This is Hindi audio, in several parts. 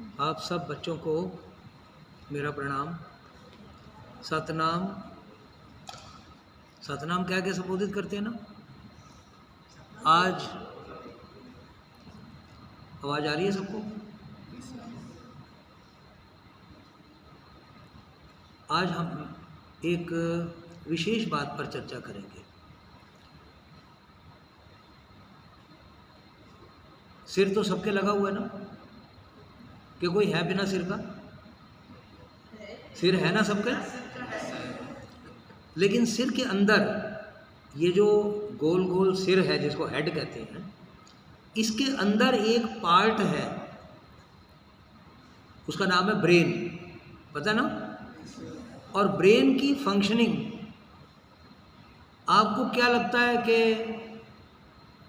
आप सब बच्चों को मेरा प्रणाम। सतनाम, सतनाम क्या क्या संबोधित करते हैं ना। आज आवाज़ आ रही है सबको? आज हम एक विशेष बात पर चर्चा करेंगे। सिर तो सबके लगा हुआ है ना, कि कोई है बिना सिर का? सिर है ना सबके, लेकिन सिर के अंदर ये जो गोल गोल सिर है जिसको हेड कहते हैं, इसके अंदर एक पार्ट है, उसका नाम है ब्रेन। पता ना? और ब्रेन की फंक्शनिंग, आपको क्या लगता है कि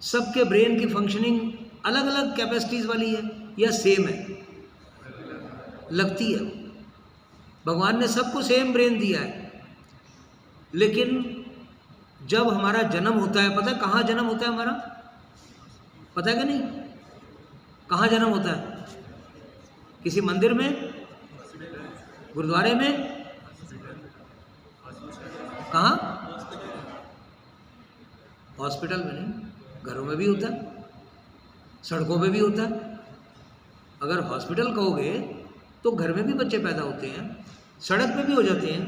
सबके ब्रेन की फंक्शनिंग अलग अलग कैपेसिटीज वाली है या सेम है? लगती है। भगवान ने सबको सेम ब्रेन दिया है, लेकिन जब हमारा जन्म होता है, पता है कहाँ जन्म होता है हमारा? पता है कि नहीं? कहाँ जन्म होता है? किसी मंदिर में, गुरुद्वारे में, कहाँ? हॉस्पिटल में नहीं, घरों में भी होता है, सड़कों पे भी होता है। अगर हॉस्पिटल कहोगे तो घर में भी बच्चे पैदा होते हैं, सड़क पे भी हो जाते हैं।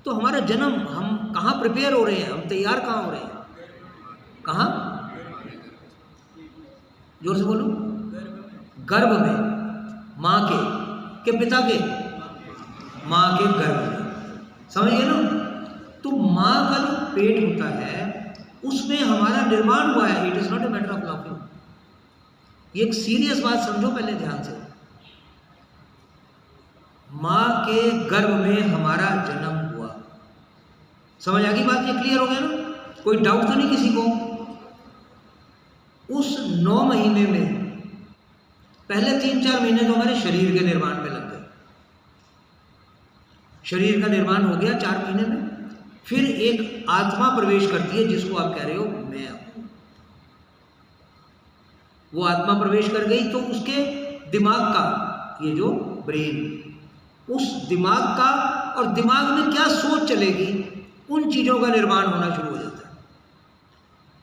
तो हमारा जन्म, हम कहाँ प्रिपेयर हो रहे हैं, हम तैयार कहाँ हो रहे हैं? कहाँ? जोर से बोलो। गर्भ में, माँ के पिता के, माँ के गर्भ में। समझ गए ना? तो माँ का जो पेट होता है उसमें हमारा निर्माण हुआ है। It is not a matter of laughing. ये एक सीरियस बात समझो पहले ध्यान से। माँ के गर्भ में हमारा जन्म हुआ। समझ आ गई बात? ये क्लियर हो गया ना? कोई डाउट तो नहीं किसी को? उस 9 महीने में पहले 3-4 महीने तो हमारे शरीर के निर्माण में लग गए। शरीर का निर्माण हो गया 4 महीने में। फिर एक आत्मा प्रवेश करती है, जिसको आप कह रहे हो मैं हूं। वो आत्मा प्रवेश कर गई तो उसके दिमाग का, ये जो ब्रेन, उस दिमाग का, और दिमाग में क्या सोच चलेगी, उन चीजों का निर्माण होना शुरू हो जाता है।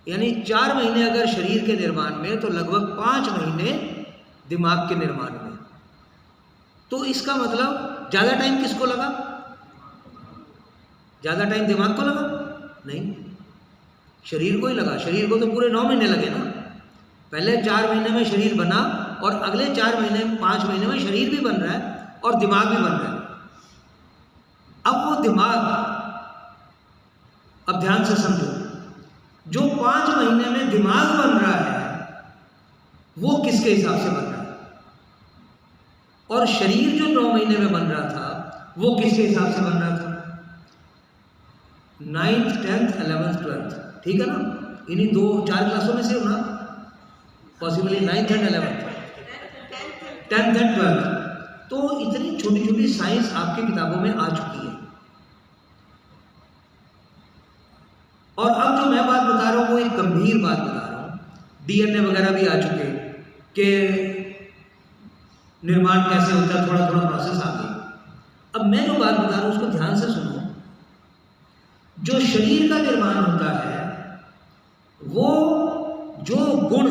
यानी 4 महीने अगर शरीर के निर्माण में, तो लगभग 5 महीने दिमाग के निर्माण में। तो इसका मतलब ज्यादा टाइम किसको लगा? ज्यादा टाइम दिमाग को लगा? नहीं, शरीर को ही लगा। शरीर को तो पूरे 9 महीने लगे ना। पहले 4 महीने में शरीर बना, और अगले 4 महीने, 5 महीने में शरीर भी बन रहा है और दिमाग भी बन रहा है। अब वो दिमाग, अब ध्यान से समझो, जो 5 महीने में दिमाग बन रहा है वो किसके हिसाब से बन रहा है? और शरीर जो 9 महीने में बन रहा था वो किसके हिसाब से बन रहा था? 9th, 10th, 11th, 12th, ठीक है ना? इन्हीं 2-4 क्लासों में से होना, possibly 9th and 11th, 10th and 12th। तो इतनी छोटी छोटी साइंस आपकी किताबों में आ चुकी है। और अब जो मैं बात बता रहा हूं वो एक गंभीर बात बता रहा हूं। डीएनए वगैरह भी आ चुके कि निर्माण कैसे होता है, थोड़ा थोड़ा प्रोसेस आ गया। अब मैं जो बात बता रहा हूं उसको ध्यान से सुनो। जो शरीर का निर्माण होता है, वो जो गुण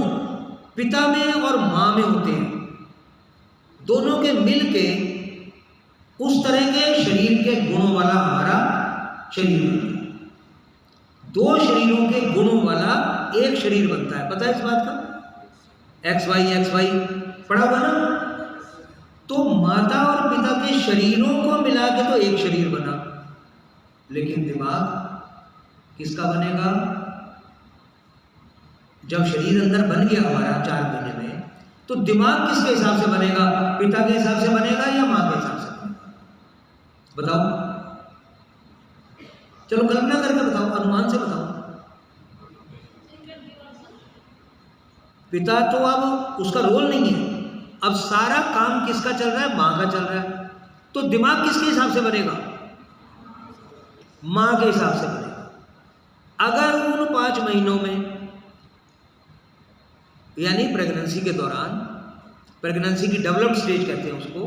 पिता में और मां में होते हैं, दोनों के मिल के उस तरह के शरीर के गुणों वाला हमारा शरीर बनता है। 2 शरीरों के गुणों वाला एक शरीर बनता है। पता है इस बात का? XY पढ़ा हुआ ना? तो माता और पिता के शरीरों को मिला के तो एक शरीर बना, लेकिन दिमाग किसका बनेगा? जब शरीर अंदर बन गया हमारा 4 महीने में, तो दिमाग किसके हिसाब से बनेगा? पिता के हिसाब से बनेगा या मां के हिसाब से? बताओ, चलो कल्पना करके बताओ, अनुमान से बताओ। पिता तो अब उसका रोल नहीं है। अब सारा काम किसका चल रहा है? मां का चल रहा है। तो दिमाग किसके हिसाब से बनेगा? मां के हिसाब से बनेगा। अगर उन 5 महीनों में, यानी प्रेगनेंसी के दौरान, प्रेगनेंसी की डेवलप्ड स्टेज कहते हैं उसको,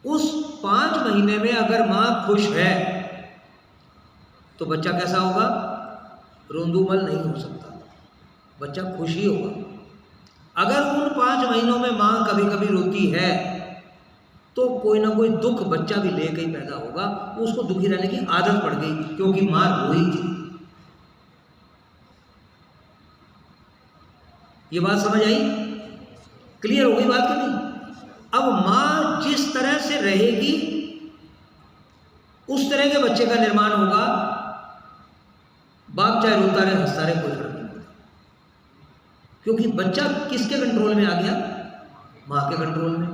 उस 5 महीने में अगर माँ खुश है तो बच्चा कैसा होगा? रोंदूमल नहीं हो सकता, बच्चा खुश ही होगा। अगर उन 5 महीनों में माँ कभी कभी रोती है तो कोई ना कोई दुख बच्चा भी लेकर ही पैदा होगा, उसको दुखी रहने की आदत पड़ गई क्योंकि माँ रोई थी। ये बात समझ आई? क्लियर हो गई बात कि नहीं? अब माँ जिस तरह से रहेगी उस तरह के बच्चे का निर्माण होगा। बाप चाहे रोता रहे हंसता रहे कोई फर्क नहीं पड़ता, क्योंकि बच्चा किसके कंट्रोल में आ गया? माँ के कंट्रोल में।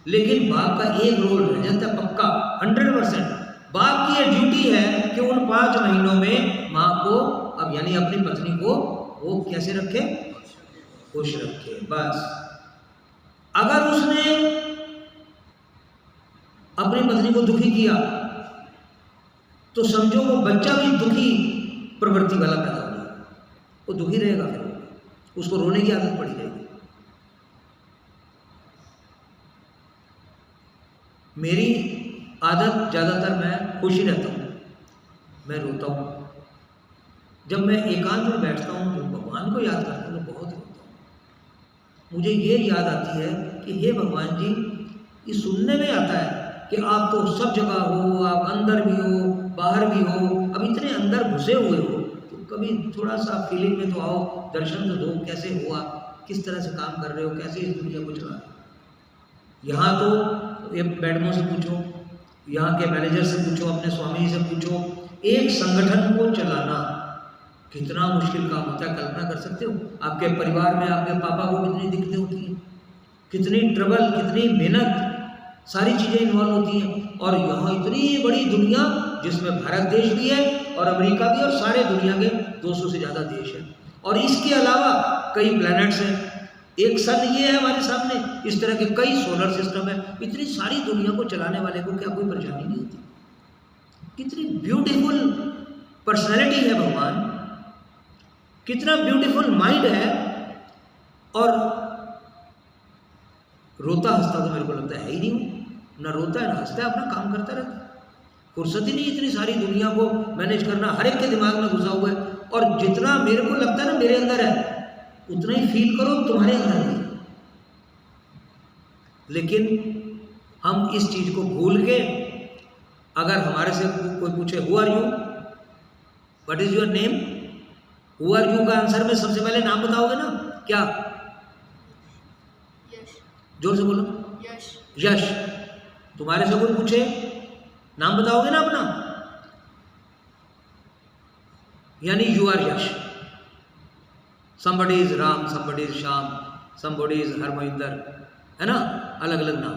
लेकिन बाप का एक रोल रह जाता है पक्का 100%। बाप की ये ड्यूटी है कि उन 5 महीनों में माँ को, अब यानी अपनी पत्नी को, वो कैसे रखे? खुश रखे। बस अगर उसने अपनी पत्नी को दुखी किया तो समझो वो बच्चा भी दुखी प्रवृत्ति वाला पैदा हो गया, वो दुखी रहेगा, फिर उसको रोने की आदत पड़ी रहेगी। मेरी आदत ज़्यादातर मैं खुश ही रहता हूँ, मैं रोता हूँ। जब मैं एकांत में बैठता हूँ तो भगवान को याद करता हूँ तो बहुत रोता हूँ। मुझे ये याद आती है कि हे भगवान जी, ये सुनने में आता है कि आप तो सब जगह हो, आप अंदर भी हो बाहर भी हो, अब इतने अंदर घुसे हुए हो तो कभी थोड़ा सा फीलिंग में तो आओ, दर्शन तो दो, कैसे हो आप, किस तरह से काम कर रहे हो, कैसे इस दुनिया को चला रहे हो। यहाँ तो ये मैडमों से पूछो, यहाँ के मैनेजर से पूछो, अपने स्वामी से पूछो, एक संगठन को चलाना कितना मुश्किल काम होता है। कल्पना कर सकते हो? आपके परिवार में आपके पापा को कितनी दिक्कतें होती हैं, कितनी ट्रबल, कितनी मेहनत, सारी चीज़ें इन्वॉल्व होती हैं। और यहाँ इतनी बड़ी दुनिया जिसमें भारत देश भी है और अमेरिका भी और सारे दुनिया के 200 से ज़्यादा देश हैं, और इसके अलावा कई प्लैनेट्स हैं। एक सन ये है हमारे सामने, इस तरह के कई सोलर सिस्टम है। इतनी सारी दुनिया को चलाने वाले को क्या कोई परेशानी नहीं होती? कितनी ब्यूटीफुल पर्सनैलिटी है भगवान, कितना ब्यूटीफुल माइंड है। और रोता हंसता तो मेरे को लगता है ही नहीं, ना रोता है ना हंसता है, अपना काम करता रहता है। फुर्सत ही नहीं इतनी सारी दुनिया को मैनेज करना, हर एक के दिमाग में घुसा हुआ है। और जितना मेरे को लगता है ना मेरे अंदर है, उतना ही फील करो तुम्हारे अंदर भी। लेकिन हम इस चीज को भूल के, अगर हमारे से कोई पूछे who are you, what is your name, who are you का आंसर में सबसे पहले नाम बताओगे ना? क्या? जोर से बोलो। यश। यश। तुम्हारे से कोई पूछे नाम बताओगे ना अपना, यानी you are Yash. somebody is Ram, somebody is Shyam, somebody is Harminder, है ना, अलग अलग नाम।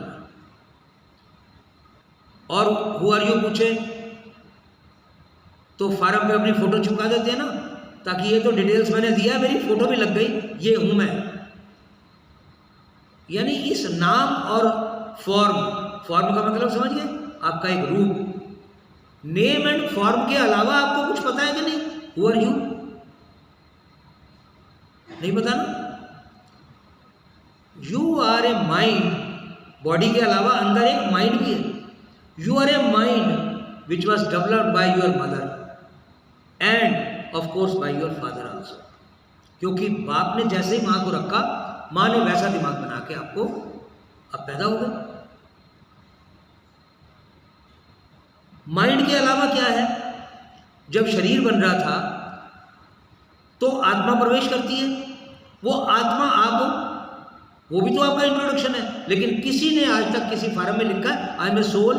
और हु आर यू पूछे तो फार्म पे अपनी फोटो चिपका देते हैं ना, ताकि ये तो डिटेल्स मैंने दिया, मेरी फोटो भी लग गई, ये हूं मैं। यानी इस नाम और फॉर्म, फॉर्म का मतलब समझ गए, आपका एक रूप। नेम एंड फॉर्म के अलावा आपको कुछ पता है कि नहीं? हु आर यू नहीं पता ना? You are a mind, body के अलावा अंदर एक माइंड भी है। You are a mind which was developed by your mother and of course by your father also. क्योंकि बाप ने जैसे ही मां को रखा, मां ने वैसा दिमाग बना के आपको अब पैदा हो गए। माइंड के अलावा क्या है? जब शरीर बन रहा था तो आत्मा प्रवेश करती है। वो आत्मा आप हो, वो भी तो आपका इंट्रोडक्शन है। लेकिन किसी ने आज तक किसी फार्म में लिखा है आई एम ए सोल?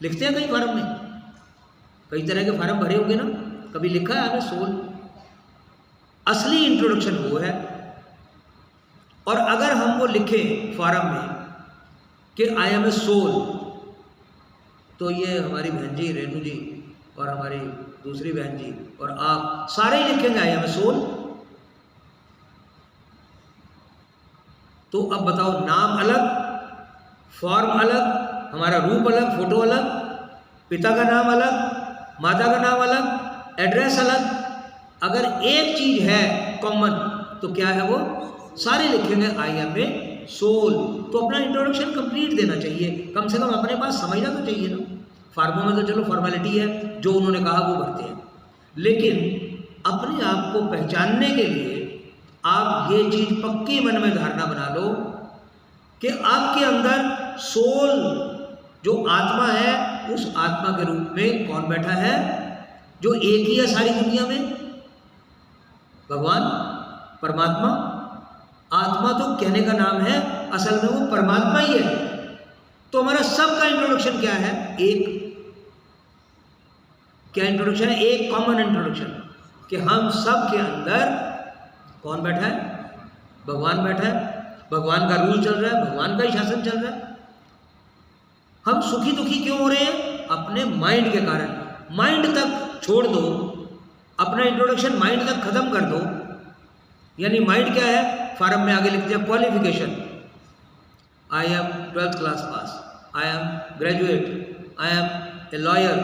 लिखते हैं कई फार्म में, कई तरह के फार्म भरे होंगे ना, कभी लिखा है आई एम ए सोल? असली इंट्रोडक्शन वो है। और अगर हम वो लिखें फॉर्म में कि आई एम ए सोल, तो ये हमारी बहन जी रेणु जी और हमारी दूसरी बहन जी और आप सारे ही लिखेंगे आई एम ए सोल। तो अब बताओ, नाम अलग, फॉर्म अलग, हमारा रूप अलग, फोटो अलग, पिता का नाम अलग, माता का नाम अलग, एड्रेस अलग। अगर एक चीज है कॉमन तो क्या है वो? सारे लिखेंगे आई एम ए सोल। तो अपना इंट्रोडक्शन कंप्लीट देना चाहिए, कम से कम अपने पास समझना तो चाहिए ना। फार्मों में तो चलो फॉर्मेलिटी है, जो उन्होंने कहा वो भरते हैं, लेकिन अपने आप को पहचानने के लिए आप ये चीज़ पक्की मन में धारणा बना लो कि आपके अंदर सोल जो आत्मा है, उस आत्मा के रूप में कौन बैठा है, जो एक ही है सारी दुनिया में, भगवान परमात्मा। आत्मा तो कहने का नाम है, असल में वो परमात्मा ही है। तो हमारा सबका इंट्रोडक्शन क्या है? एक क्या इंट्रोडक्शन है? एक कॉमन इंट्रोडक्शन कि हम सब के अंदर कौन बैठा है? भगवान बैठा है। भगवान का रूल चल रहा है, भगवान का ही शासन चल रहा है। हम सुखी दुखी क्यों हो रहे हैं? अपने माइंड के कारण। माइंड तक छोड़ दो, अपना इंट्रोडक्शन माइंड तक खत्म कर दो। यानी माइंड क्या है? फॉर्म में आगे लिख दिया qualification, I am 12th class pass, I am graduate, I am a lawyer,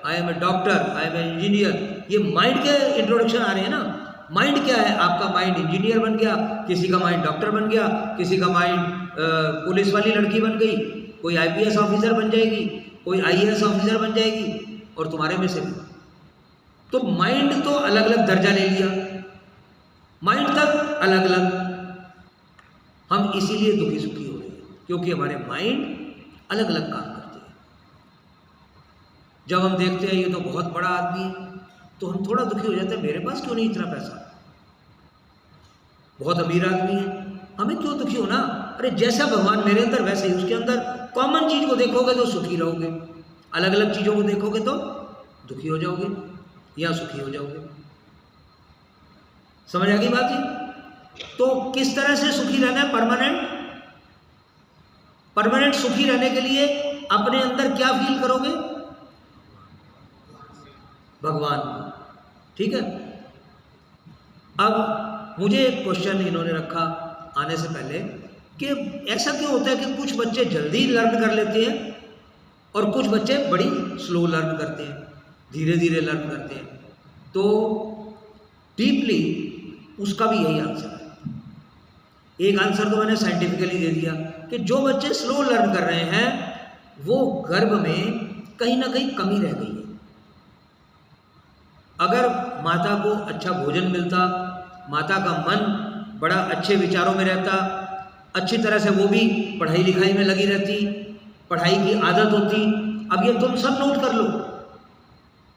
I am a doctor, I am a engineer. ये माइंड के इंट्रोडक्शन आ रहे हैं ना। माइंड क्या है? आपका माइंड इंजीनियर बन गया, किसी का माइंड डॉक्टर बन गया, किसी का माइंड पुलिस वाली लड़की बन गई, कोई आईपीएस ऑफिसर बन जाएगी, कोई आईएएस ऑफिसर बन जाएगी, और तुम्हारे में से भी। तो माइंड तो अलग अलग दर्जा ले लिया, माइंड तक अलग अलग। हम इसीलिए दुखी सुखी हो रहे हैं, क्योंकि हमारे माइंड अलग अलग काम करते हैं। जब हम देखते हैं ये तो बहुत बड़ा आदमी है, तो हम थोड़ा दुखी हो जाते हैं, मेरे पास क्यों नहीं इतना पैसा, बहुत अमीर आदमी है, हमें क्यों दुखी होना। अरे जैसा भगवान मेरे अंदर वैसे ही उसके अंदर। कॉमन चीज को देखोगे तो सुखी रहोगे, अलग अलग चीजों को देखोगे तो दुखी हो जाओगे या सुखी हो जाओगे। समझ आ गई बात ये? तो किस तरह से सुखी रहना है? परमानेंट सुखी रहने के लिए अपने अंदर क्या फील करोगे? भगवान। ठीक है। अब मुझे एक क्वेश्चन इन्होंने रखा आने से पहले कि ऐसा क्यों होता है कि कुछ बच्चे जल्दी लर्न कर लेते हैं और कुछ बच्चे बड़ी स्लो लर्न करते हैं, धीरे धीरे लर्न करते हैं। तो डीपली उसका भी यही आंसर है। एक आंसर तो मैंने साइंटिफिकली दे दिया कि जो बच्चे स्लो लर्न कर रहे हैं वो गर्भ में कहीं ना कहीं कमी रह गई है। अगर माता को अच्छा भोजन मिलता, माता का मन बड़ा अच्छे विचारों में रहता, अच्छी तरह से वो भी पढ़ाई लिखाई में लगी रहती, पढ़ाई की आदत होती। अब ये तुम सब नोट कर लो,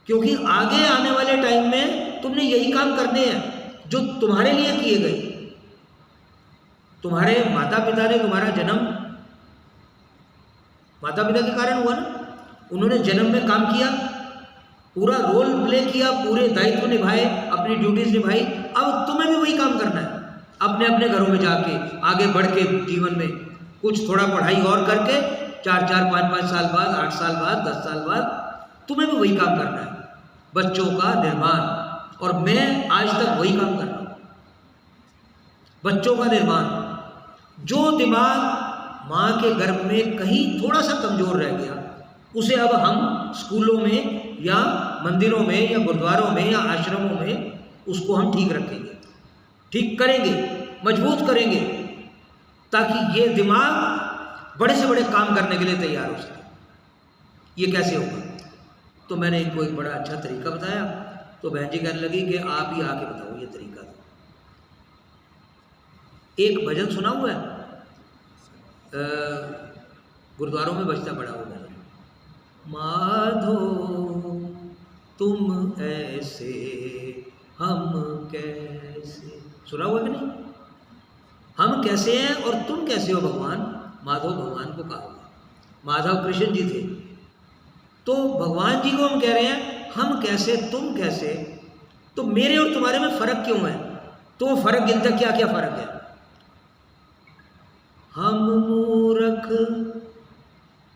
क्योंकि आगे आने वाले टाइम में तुमने यही काम करने हैं जो तुम्हारे लिए किए गए। तुम्हारे माता पिता ने तुम्हारा जन्म माता पिता के कारण हुआ ना। उन्होंने जन्म में काम किया, पूरा रोल प्ले किया, पूरे दायित्व निभाए, अपनी ड्यूटीज निभाई। अब तुम्हें भी वही काम करना है, अपने अपने घरों में जाके आगे बढ़ के जीवन में कुछ थोड़ा पढ़ाई और करके 4-4, 5-5 साल बाद, 8 साल बाद, 10 साल बाद तुम्हें भी वही काम करना है, बच्चों का निर्माण। और मैं आज तक वही काम कर रहा हूँ, बच्चों का निर्माण। जो दिमाग माँ के गर्भ में कहीं थोड़ा सा कमजोर रह गया, उसे अब हम स्कूलों में या मंदिरों में या गुरुद्वारों में या आश्रमों में उसको हम ठीक रखेंगे, ठीक करेंगे, मजबूत करेंगे, ताकि ये दिमाग बड़े से बड़े काम करने के लिए तैयार हो सके। ये कैसे होगा? तो मैंने इनको एक बड़ा अच्छा तरीका बताया, तो बहन जी कहने लगी कि आप ही आके बताओ ये तरीका। एक भजन सुना हुआ है, गुरुद्वारों में बजता पड़ा हुआ भजन, माधो तुम ऐसे हम कैसे। सुना हुआ कि नहीं? हम कैसे हैं और तुम कैसे हो भगवान। माधव भगवान को कहा हुआ, माधव कृष्ण जी थे, तो भगवान जी को हम कह रहे हैं हम कैसे तुम कैसे। तो मेरे और तुम्हारे में फर्क क्यों है? तो वो फर्क गिनता, क्या क्या फर्क है? हम मूर्ख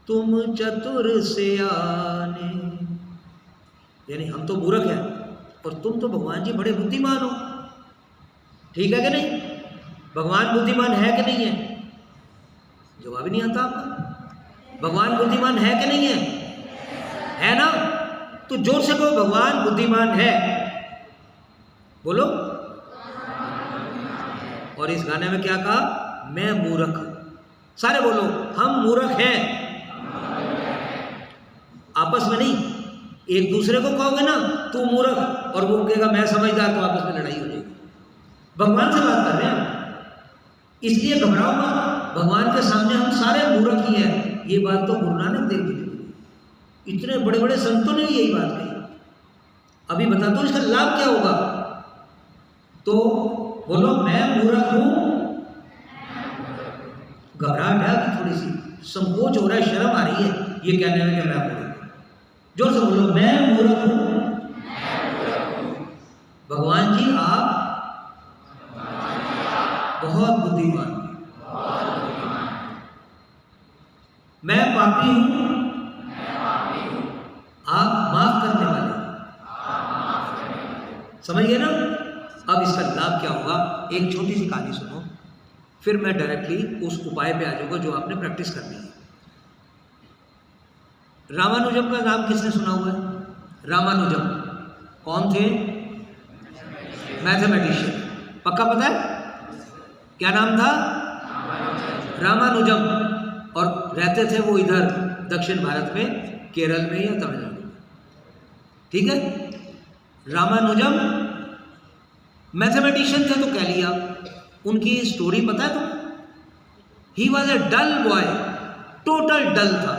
तुम चतुर सियाने, यानी हम तो मूर्ख हैं और तुम तो भगवान जी बड़े बुद्धिमान हो। ठीक है कि नहीं? भगवान बुद्धिमान है कि नहीं है? जवाब ही नहीं आता आपका। भगवान बुद्धिमान है कि नहीं है? है ना? तो जोर से कहो भगवान बुद्धिमान है। बोलो। और इस गाने में क्या कहा? मैं मूर्ख। सारे बोलो, हम मूर्ख हैं। आपस में नहीं, एक दूसरे को कहोगे ना तू मूर्ख और वो कहेगा मैं समझदार, तो आपस में लड़ाई हो जाएगी। भगवान से बात कर रहे हैं, इसलिए घबराओ मत। भगवान के सामने हम सारे मूर्ख ही हैं। ये बात तो गुरु नानक देव जी ने, इतने बड़े बड़े संतों ने यही बात कही। अभी बताता हूं इसका लाभ क्या होगा। तो बोलो, मैं मूर्ख हूं। घबराहट है कि थोड़ी सी, संकोच हो रहा है, शर्म आ रही है ये कहने में कि मैं मूर्ख हूं। जोर से बोलो, मैं मूर्ख हूं। भगवान जी आप बहुत बुद्धिमान, मैं पापी हूं, आप माफ करने वाले। समझ गए ना? अब इसका लाभ क्या होगा? एक छोटी सी कहानी सुनो, फिर मैं डायरेक्टली उस उपाय पे आ जाऊंगा जो आपने प्रैक्टिस करनी है। रामानुजम का नाम किसने सुना हुआ है? रामानुजम कौन थे? मैथमेटिशियन। पक्का पता है क्या नाम था? रामानुजम। और रहते थे वो इधर दक्षिण भारत में, केरल में या तमिलनाडु में। ठीक है, रामानुजम मैथमेटिशियन थे तो कह लिया। उनकी स्टोरी पता है तुम्हें? He was a dull boy, total dull था।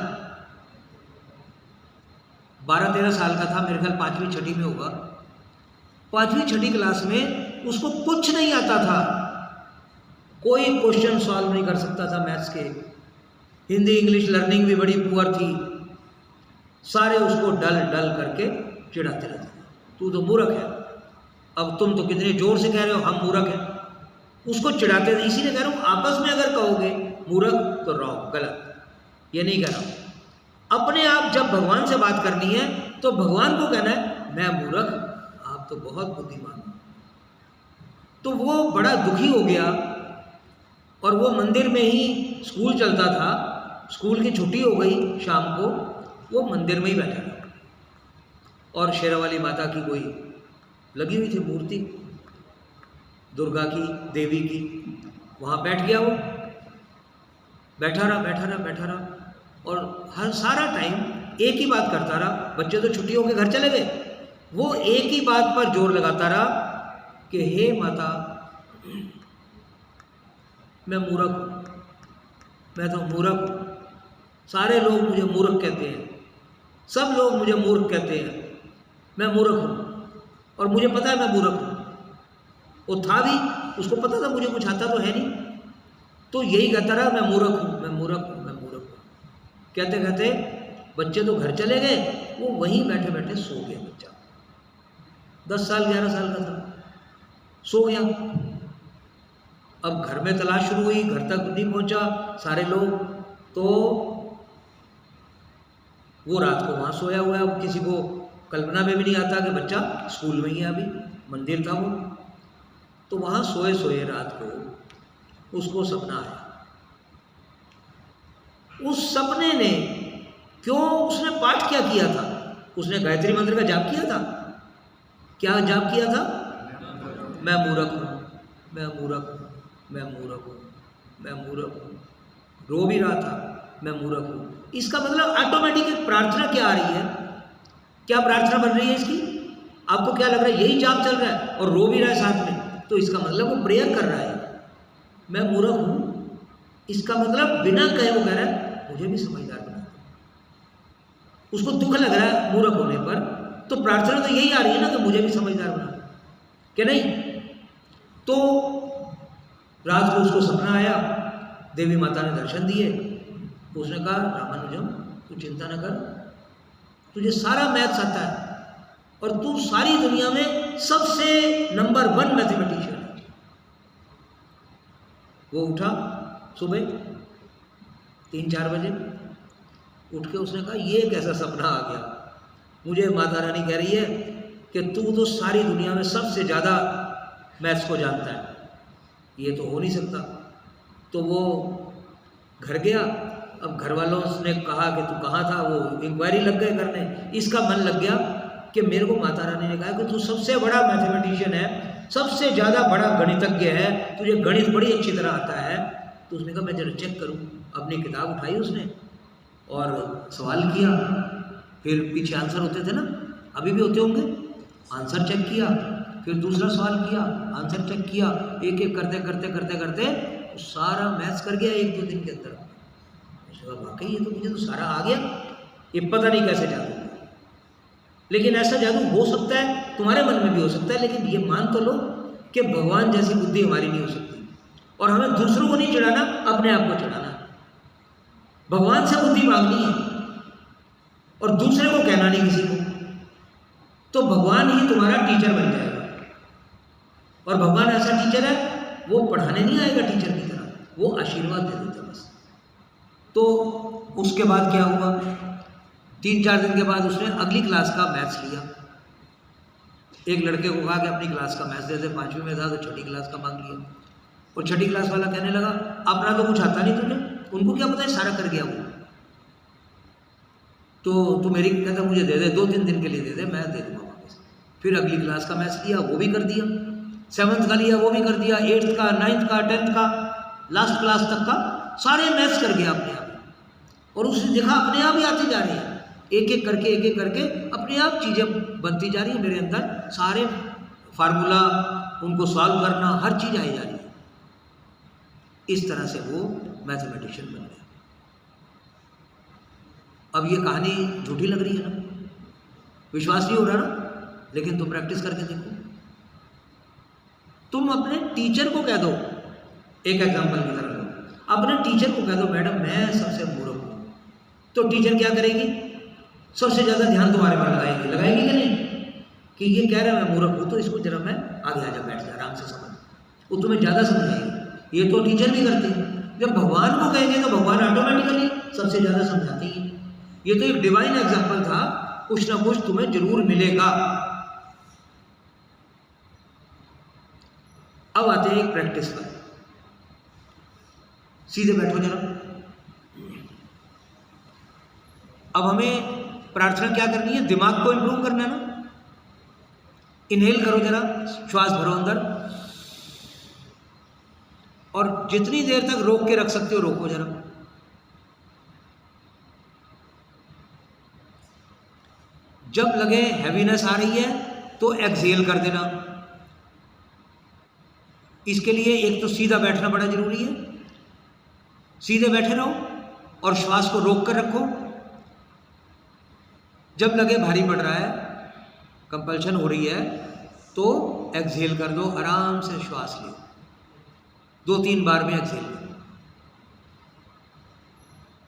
12-13 साल का था, मेरे ख्याल 5वीं 6वीं में होगा। 5वीं 6वीं क्लास में उसको कुछ नहीं आता था, कोई क्वेश्चन सॉल्व नहीं कर सकता था मैथ्स के। हिंदी इंग्लिश लर्निंग भी बड़ी पुअर थी। सारे उसको डल डल करके चिढ़ाते रहते, तू तो मूर्ख है। अब तुम तो कितने जोर से कह रहे हो हम मूर्ख हैं। उसको चिढ़ाते थे। इसीलिए कह रहा हूं, आपस में अगर कहोगे मूर्ख तो रॉन्ग, गलत, ये नहीं कह रहा हूं। अपने आप जब भगवान से बात करनी है तो भगवान को कहना है मैं मूर्ख, आप तो बहुत बुद्धिमान हो। तो वो बड़ा दुखी हो गया और वो मंदिर में ही, स्कूल चलता था, स्कूल की छुट्टी हो गई शाम को, वो मंदिर में ही बैठा था। और शेरावाली माता की कोई लगी हुई थी मूर्ति, दुर्गा की, देवी की, वहाँ बैठ गया वो। बैठा रहा और हर सारा टाइम एक ही बात करता रहा। बच्चे तो छुट्टी होकर घर चले गए, वो एक ही बात पर जोर लगाता रहा कि हे माता, मैं मूर्ख हूँ, मैं तो मूर्ख हूँ। सारे लोग मुझे मूर्ख कहते हैं, सब लोग मुझे मूर्ख कहते हैं, मैं मूर्ख हूँ और मुझे पता है मैं मूर्ख हूँ। वो था भी, उसको पता था मुझे कुछ आता तो है नहीं, तो यही कहता रहा मैं मूर्ख हूँ, मैं मूर्ख हूँ, मैं मूर्ख हूँ। कहते कहते बच्चे तो घर चले गए, वो वहीं बैठे बैठे सो गया बच्चा। 10 साल 11 साल का था, सो गया। अब घर में तलाश शुरू हुई, घर तक नहीं पहुंचा सारे लोग, तो वो रात को वहाँ सोया हुआ है। अब किसी को कल्पना में भी नहीं आता कि बच्चा स्कूल में ही है, अभी मंदिर था वो। तो वहाँ सोए सोए रात को उसको सपना आया। उस सपने ने, क्यों, उसने पाठ क्या किया था? उसने गायत्री मंत्र का जाप किया था। क्या जाप किया था? मैं मूर्ख हूँ, मैं मूर्ख हूँ, मैं मूर्ख हूँ, मैं मूर्ख हूँ। रो भी रहा था, मैं मूर्ख हूँ। इसका मतलब ऑटोमेटिक एक प्रार्थना क्या आ रही है? क्या प्रार्थना बन रही है इसकी? आपको क्या लग रहा है? यही जाप चल रहा है और रो भी रहा है साथ में, तो इसका मतलब वो प्रेयर कर रहा है, मैं मूर्ख हूँ। इसका मतलब बिना कहे वो कह रहा है मुझे भी समझदार बना। उसको दुख लग रहा है मूर्ख होने पर, तो प्रार्थना तो यही आ रही है ना कि मुझे भी समझदार बना, क्या नहीं? तो रात को उसको सपना आया, देवी माता ने दर्शन दिए। उसने कहा रामानुजम तू चिंता न कर, तुझे सारा मैथ्स आता है और तू सारी दुनिया में सबसे नंबर 1 मैथमेटिशियन है। वो उठा सुबह 3-4 बजे, उठ के उसने कहा ये कैसा सपना आ गया, मुझे माता रानी कह रही है कि तू तो सारी दुनिया में सबसे ज़्यादा मैथ्स को जानता है, ये तो हो नहीं सकता। तो वो घर गया। अब घर वालों ने कहा कि तू कहाँ था, वो इंक्वायरी लग गए करने। इसका मन लग गया कि मेरे को माता रानी ने कहा कि तू सबसे बड़ा मैथमेटिशियन है, सबसे ज़्यादा बड़ा गणितज्ञ है, तुझे गणित बड़ी अच्छी तरह आता है। तो उसने कहा मैं जरा चेक करूं। अपनी किताब उठाई उसने और सवाल किया, फिर पीछे आंसर होते थे ना, अभी भी होते होंगे, आंसर चेक किया, फिर दूसरा सवाल किया, आंसर चेक किया, एक एक करते करते करते करते सारा मैथ्स कर गया 1-2 दिन के अंदर। उसने कहा वाकई ये तो मुझे तो सारा आ गया, ये पता नहीं कैसे जादू। लेकिन ऐसा जादू हो सकता है, तुम्हारे मन में भी हो सकता है, लेकिन ये मान तो लो कि भगवान जैसी बुद्धि हमारी नहीं हो सकती। और हमें दूसरों को नहीं चढ़ाना, अपने आप को चढ़ाना। भगवान से बुद्धि मांगनी है और दूसरे को कहना नहीं किसी को, तो भगवान ही तुम्हारा टीचर बन जाएगा। और भगवान ऐसा टीचर है, वो पढ़ाने नहीं आएगा टीचर की तरह, वो आशीर्वाद दे देता बस। तो उसके बाद क्या हुआ, 3-4 दिन के बाद उसने अगली क्लास का मैथ्स लिया। एक लड़के को कहा कि अपनी क्लास का मैथ्स दे दे, 5वीं में था तो 6ठी क्लास का मांग लिया। और 6ठी क्लास वाला कहने लगा अपना तो कुछ आता नहीं तुझे, उनको क्या पता है सारा कर गया वो, तो तू मेरी कहता मुझे दे दे, 2-3 दिन के लिए दे दे, मैं दे दूंगा वापस। फिर अगली क्लास का मैथ्स लिया, वो भी कर दिया। 7th का लिया, वो भी कर दिया। 8th का, 9th का, 10th का, लास्ट क्लास तक का सारे मैथ्स कर गया अपने आप। और उसने देखा अपने आप ही आती जा रही है, एक एक करके अपने आप चीज़ें बनती जा रही है मेरे अंदर, सारे फार्मूला उनको सॉल्व करना, हर चीज़ आई जा रही है। इस तरह से वो मैथमेटिशियन बन गया। अब ये कहानी झूठी लग रही है ना, विश्वास नहीं हो रहा ना, लेकिन तुम प्रैक्टिस करके देखो। तुम अपने टीचर को कह दो, एक एग्जांपल की तरह लो, अपने टीचर को कह दो मैडम मैं सबसे मूर्ख हूँ, तो टीचर क्या करेगी, सबसे ज़्यादा ध्यान तुम्हारे पर लगाएगी कि नहीं, कि ये कह रहा है मैं मूर्ख हूँ तो इसको जरा मैं आगे आजा, बैठ जा, आराम से समझ, वो तुम्हें ज़्यादा समझाएगी। ये तो टीचर भी करते हैं, जब भगवान को कहेंगे तो भगवान ऑटोमेटिकली सबसे ज़्यादा समझाते ही। ये तो एक डिवाइन एग्जाम्पल था, कुछ ना कुछ तुम्हें जरूर मिलेगा। अब आते हैं एक प्रैक्टिस पर, सीधे बैठो जरा। अब हमें प्रार्थना क्या करनी है, दिमाग को इंप्रूव करना है ना। इनहेल करो जरा, श्वास भरो अंदर, और जितनी देर तक रोक के रख सकते हो रोको जरा। जब लगे हैवीनेस आ रही है तो एक्सहेल कर देना। इसके लिए एक तो सीधा बैठना बड़ा जरूरी है, सीधे बैठे रहो और श्वास को रोक कर रखो। जब लगे भारी पड़ रहा है, कंपल्शन हो रही है, तो एक्सहेल कर दो, आराम से श्वास लो, 2-3 बार में एक्सहेल करो।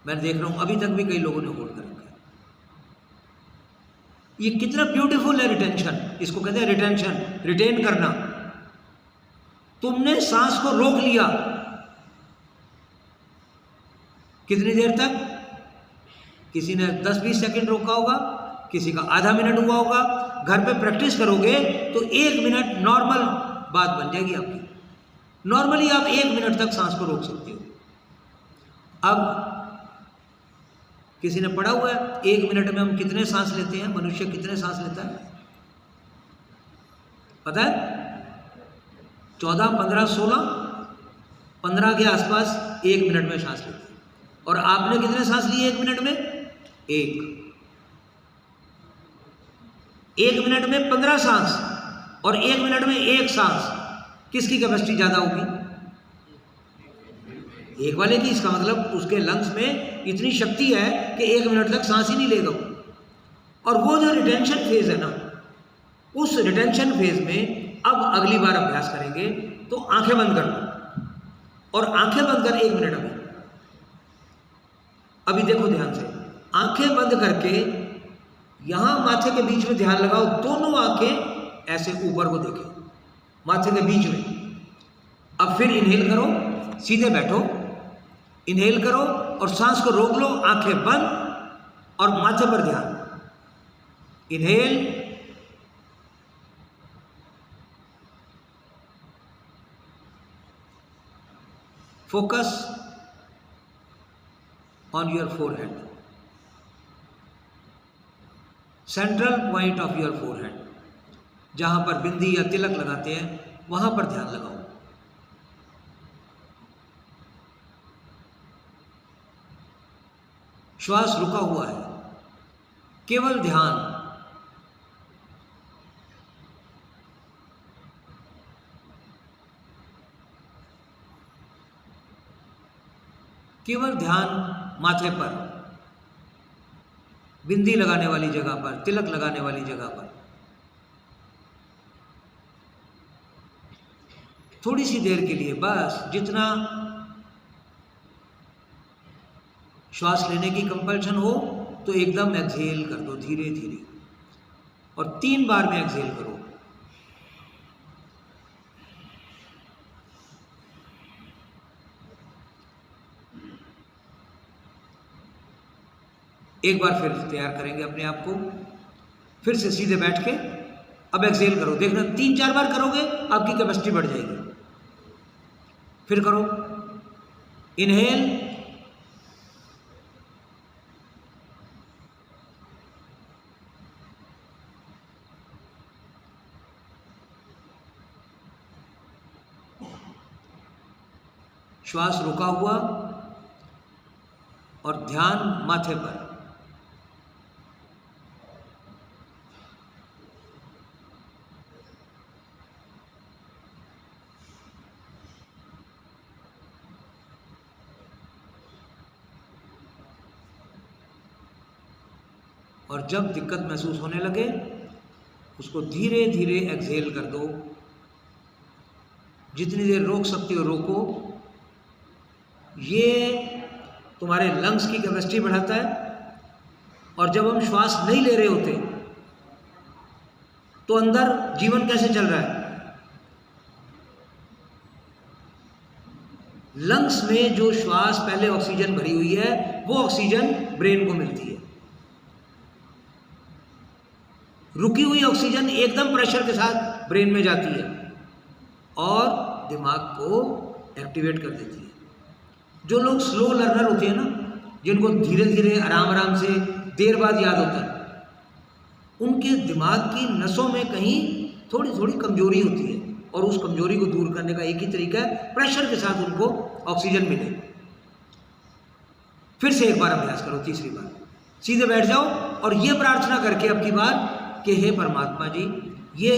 मैं देख रहा हूं अभी तक भी कई लोगों ने होल्ड कर रखा है। ये कितना ब्यूटीफुल है रिटेंशन, इसको कहते हैं रिटेंशन, रिटेन करना। तुमने सांस को रोक लिया, कितनी देर तक, किसी ने 10-20 सेकंड रोका होगा, किसी का आधा मिनट हुआ होगा। घर पे प्रैक्टिस करोगे तो 1 मिनट नॉर्मल बात बन जाएगी आपकी। नॉर्मली आप 1 मिनट तक सांस को रोक सकते हो। अब किसी ने पढ़ा हुआ है 1 मिनट में हम कितने सांस लेते हैं, मनुष्य कितने सांस लेता है पता है? 14, 15, 16, 15 के आसपास 1 मिनट में सांस लेते हैं। और आपने कितने सांस लिए 1 मिनट में? 1 मिनट में 15 सांस और 1 मिनट में 1 सांस, किसकी कैपेसिटी ज्यादा होगी? एक वाले की। इसका मतलब उसके लंग्स में इतनी शक्ति है कि 1 मिनट तक सांस ही नहीं लेगा। और वो जो रिटेंशन फेज है ना, उस रिटेंशन फेज में अब अगली बार अभ्यास करेंगे तो आंखें बंद करना, और आंखें बंद कर 1 मिनट अभी देखो ध्यान से, आंखें बंद करके यहां माथे के बीच में ध्यान लगाओ, दोनों आंखें ऐसे ऊपर को देखें, माथे के बीच में। अब फिर इनहेल करो, सीधे बैठो, इनहेल करो और सांस को रोक लो, आंखें बंद और माथे पर ध्यान। Inhale, focus on your forehead, central point of your forehead, जहां पर बिंदी या तिलक लगाते हैं वहां पर ध्यान लगाओ। श्वास रुका हुआ है, केवल ध्यान। केवल ध्यान माथे पर, बिंदी लगाने वाली जगह पर, तिलक लगाने वाली जगह पर। थोड़ी सी देर के लिए बस, जितना श्वास लेने की कंपल्शन हो तो एकदम एक्सहेल कर दो धीरे धीरे, और 3 बार में एक्सहेल करो। एक बार फिर तैयार करेंगे अपने आप को, फिर से सीधे बैठ के अब एक्सहेल करो। देखना 3-4 बार करोगे आपकी कैपेसिटी बढ़ जाएगी। फिर करो, इनहेल, श्वास रुका हुआ और ध्यान माथे पर। और जब दिक्कत महसूस होने लगे उसको धीरे धीरे एक्सहेल कर दो। जितनी देर रोक सकते हो रोको। ये तुम्हारे लंग्स की कैपेसिटी बढ़ाता है। और जब हम श्वास नहीं ले रहे होते तो अंदर जीवन कैसे चल रहा है? लंग्स में जो श्वास पहले ऑक्सीजन भरी हुई है वो ऑक्सीजन ब्रेन को मिलती है। रुकी हुई ऑक्सीजन एकदम प्रेशर के साथ ब्रेन में जाती है और दिमाग को एक्टिवेट कर देती है। जो लोग स्लो लर्नर होते हैं ना, जिनको धीरे धीरे आराम आराम से देर बाद याद होता है, उनके दिमाग की नसों में कहीं थोड़ी थोड़ी कमजोरी होती है और उस कमजोरी को दूर करने का एक ही तरीका है, प्रेशर के साथ उनको ऑक्सीजन मिले। फिर से एक बार अभ्यास करो, तीसरी बार सीधे बैठ जाओ और ये प्रार्थना करके अब की बार कि हे परमात्मा जी, ये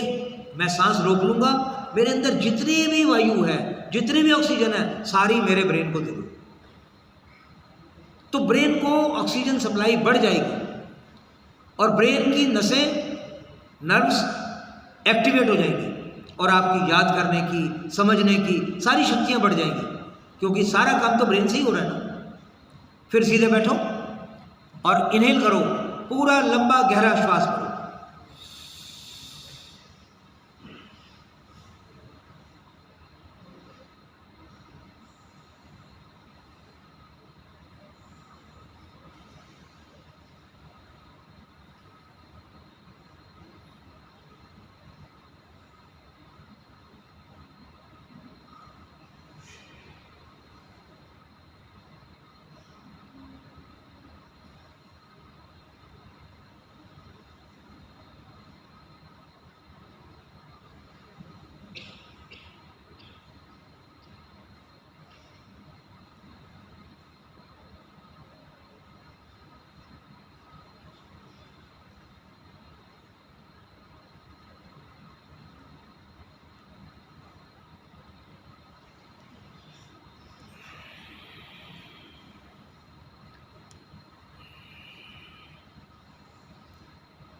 मैं सांस रोक लूंगा, मेरे अंदर जितनी भी वायु है, जितनी भी ऑक्सीजन है, सारी मेरे ब्रेन को दे दो। तो ब्रेन को ऑक्सीजन सप्लाई बढ़ जाएगी और ब्रेन की नसें, नर्व्स एक्टिवेट हो जाएंगी और आपकी याद करने की, समझने की सारी शक्तियां बढ़ जाएंगी, क्योंकि सारा काम तो ब्रेन से ही हो रहा है ना। फिर सीधे बैठो और इनहेल करो, पूरा लंबा गहरा श्वास करो।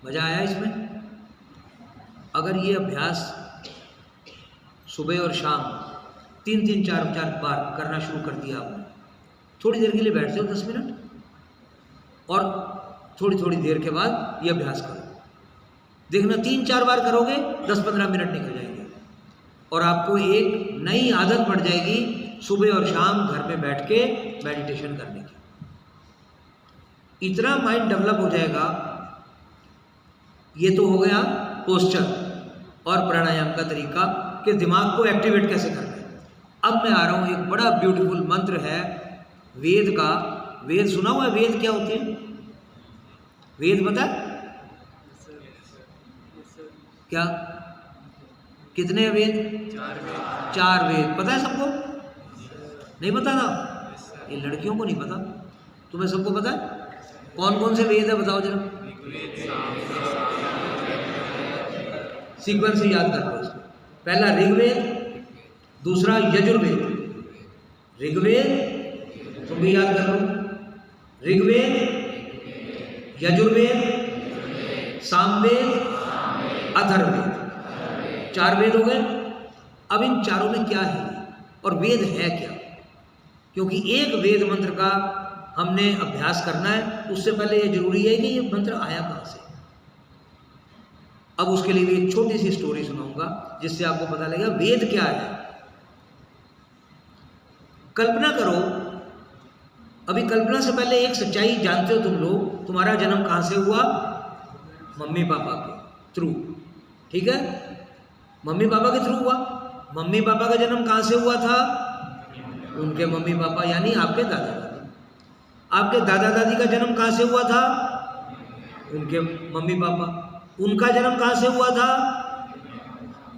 मजा आया इसमें? अगर ये अभ्यास सुबह और शाम 3-3, 4-4 बार करना शुरू कर दिया आपने, थोड़ी देर के लिए बैठ जाओ 10 मिनट और थोड़ी थोड़ी देर के बाद ये अभ्यास करो। देखना 3-4 बार करोगे 10-15 मिनट निकल जाएंगे और आपको एक नई आदत पड़ जाएगी सुबह और शाम घर में बैठ के मेडिटेशन करने की। इतना माइंड डेवलप हो जाएगा। ये तो हो गया पोस्चर और प्राणायाम का तरीका कि दिमाग को एक्टिवेट कैसे करना है। अब मैं आ रहा हूँ, एक बड़ा ब्यूटीफुल मंत्र है वेद का। वेद सुना हुआ है? वेद क्या होते हैं? वेद पता? क्या कितने वेद? 4 वेद। पता है सबको? नहीं पता था? ये लड़कियों को नहीं पता, तुम्हें सबको पता है? कौन कौन से वेद है बताओ जरा, सीक्वेंस से याद कर लो इसको। पहला ऋग्वेद, दूसरा यजुर्वेद। ऋग्वेद तुम भी याद कर लो, ऋग्वेद, यजुर्वेद, सामवेद, अथर्ववेद। 4 वेद हो गए। अब इन चारों में क्या है और वेद है क्या? क्योंकि एक वेद मंत्र का हमने अभ्यास करना है, उससे पहले ये जरूरी है कि ये मंत्र आया कहाँ से। अब उसके लिए भी एक छोटी सी स्टोरी सुनाऊंगा जिससे आपको पता लगेगा वेद क्या है। कल्पना करो, अभी कल्पना से पहले एक सच्चाई जानते हो तुम लोग, तुम्हारा जन्म कहाँ से हुआ? मम्मी पापा के थ्रू, ठीक है? मम्मी पापा के थ्रू हुआ। मम्मी पापा का जन्म कहाँ से हुआ था? उनके मम्मी पापा यानी आपके दादा दादी। आपके दादा दादी का जन्म कहाँ से हुआ था? उनके मम्मी पापा। उनका जन्म कहाँ से हुआ था?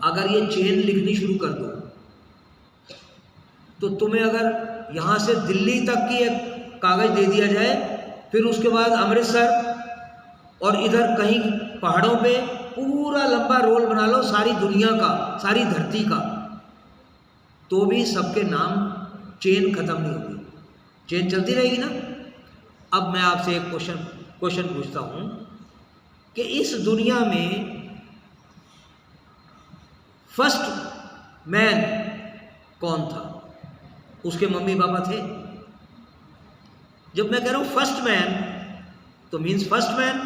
अगर ये चेन लिखनी शुरू कर दो तो तुम्हें अगर यहाँ से दिल्ली तक की एक कागज दे दिया जाए, फिर उसके बाद अमृतसर और इधर कहीं पहाड़ों पे पूरा लंबा रोल बना लो सारी दुनिया का, सारी धरती का, तो भी सबके नाम, चेन खत्म नहीं होगी, चेन चलती रहेगी ना। अब मैं आपसे एक क्वेश्चन पूछता हूं कि इस दुनिया में फर्स्ट मैन कौन था? उसके मम्मी पापा थे? जब मैं कह रहा हूं फर्स्ट मैन तो means first man,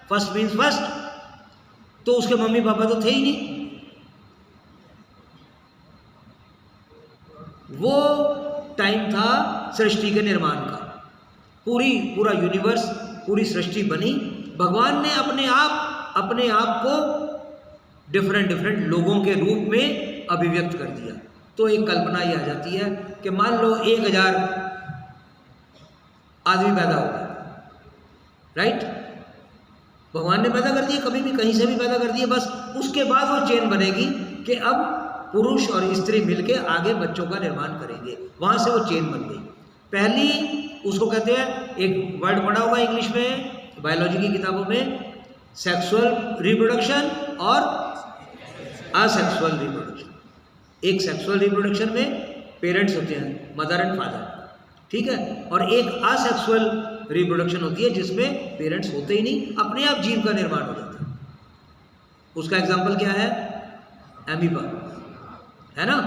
first means first, तो उसके मम्मी पापा तो थे ही नहीं। वो टाइम था सृष्टि के निर्माण का, पूरा यूनिवर्स, पूरी सृष्टि बनी। भगवान ने अपने आप को डिफरेंट लोगों के रूप में अभिव्यक्त कर दिया। तो एक कल्पना ये आ जाती है कि मान लो 1000 आदमी पैदा हो गए, राइट? भगवान ने पैदा कर दिए, कभी भी कहीं से भी पैदा कर दिए, बस उसके बाद वो चेन बनेगी कि अब पुरुष और स्त्री मिलके आगे बच्चों का निर्माण करेंगे। वहां से वो चेन बन गई। पहली उसको कहते हैं, एक वर्ड पढ़ा होगा इंग्लिश में, बायोलॉजी की किताबों में, सेक्सुअल रिप्रोडक्शन और असेक्सुअल रिप्रोडक्शन। एक सेक्सुअल रिप्रोडक्शन में पेरेंट्स होते हैं, मदर एंड फादर, ठीक है? और एक असेक्सुअल रिप्रोडक्शन होती है जिसमें पेरेंट्स होते ही नहीं, अपने आप जीव का निर्माण हो जाता है। उसका एग्जाम्पल क्या है? एमीबा, है ना?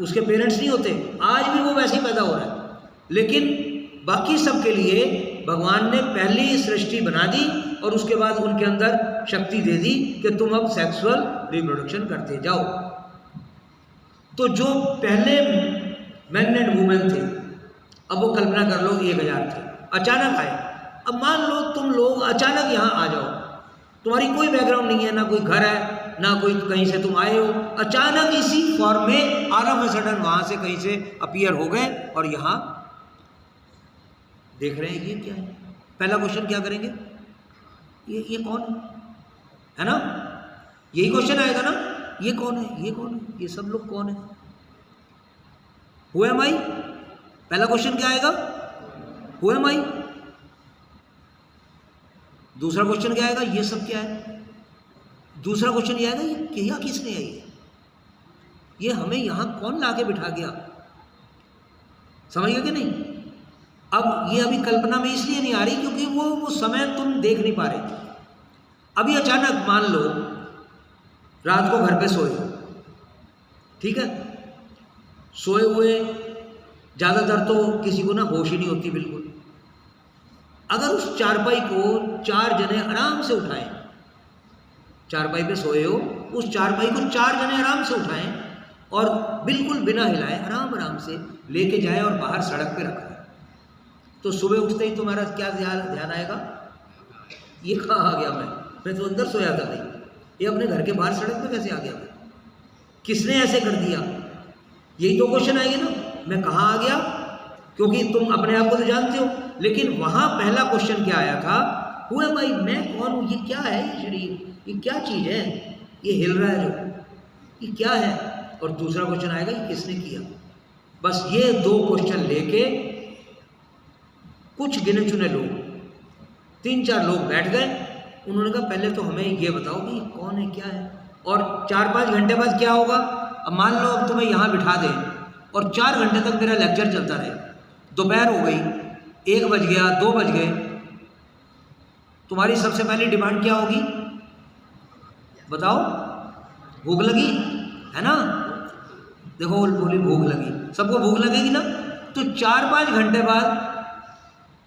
उसके पेरेंट्स नहीं होते, आज भी वो वैसे ही पैदा हो रहा है। लेकिन बाकी सबके लिए भगवान ने पहली सृष्टि बना दी और उसके बाद उनके अंदर शक्ति दे दी कि तुम अब सेक्सुअल रिप्रोडक्शन करते जाओ। तो जो पहले मैन एंड वुमेन थे, अब वो कल्पना कर लो 1000 थे, अचानक आए। अब मान लो तुम लोग अचानक यहाँ आ जाओ, तुम्हारी कोई बैकग्राउंड नहीं है, ना कोई घर है, ना कोई कहीं से तुम आए हो, अचानक इसी फॉर्म में ऑल ऑफ अ सडन वहां से कहीं से अपीयर हो गए और यहाँ देख रहे हैं ये क्या है। पहला क्वेश्चन क्या करेंगे? ये कौन है ना? यही क्वेश्चन आएगा ना, ये कौन है, ये कौन है, ये सब लोग कौन है? हु एम आई? पहला क्वेश्चन क्या आएगा? हु एम आई? दूसरा क्वेश्चन क्या आएगा? ये सब क्या है? दूसरा क्वेश्चन ये आएगा, ये किया किसने है? ये हमें यहां कौन लाके बिठा गया? समझ गए कि नहीं? अब ये अभी कल्पना में इसलिए नहीं आ रही क्योंकि वो समय तुम देख नहीं पा रहे। अभी अचानक मान लो रात को घर पे सोए, ठीक है? सोए हुए ज़्यादातर तो किसी को ना होश ही नहीं होती बिल्कुल। अगर उस चारपाई को 4 जने आराम से उठाएं, चारपाई पे सोए हो, उस चारपाई को 4 जने आराम से उठाएं और बिल्कुल बिना हिलाए आराम से लेके जाए और बाहर सड़क पे रखें, तो सुबह उठते ही तुम्हारा क्या ध्यान आएगा? ये कहाँ आ गया? मैं तो अंदर सोया था भाई, ये अपने घर के बाहर सड़क पे कैसे आ गया? किसने ऐसे कर दिया? यही तो क्वेश्चन आएगी ना, मैं कहाँ आ गया? क्योंकि तुम अपने आप को तो जानते हो, लेकिन वहां पहला क्वेश्चन क्या आया था? हुआ भाई मैं कौन हूं? ये क्या है? ये शरीर, ये क्या चीज है? ये हिल रहा है जो, कि क्या है, और दूसरा क्वेश्चन आएगा कि किसने किया। बस ये 2 क्वेश्चन लेके कुछ गिने चुने लोग, 3-4 लोग बैठ गए। उन्होंने कहा पहले तो हमें ये बताओ कि कौन है, क्या है, और 4-5 घंटे बाद क्या होगा। अब मान लो अब तुम्हें यहाँ बिठा दें और 4 घंटे तक मेरा लेक्चर चलता रहे, दोपहर हो गई, 1 बज गया, 2 बज गए, तुम्हारी सबसे पहली डिमांड क्या होगी बताओ? भूख लगी है ना? देखो बोली भूख लगी, सबको भूख लगेगी ना। तो 4-5 घंटे बाद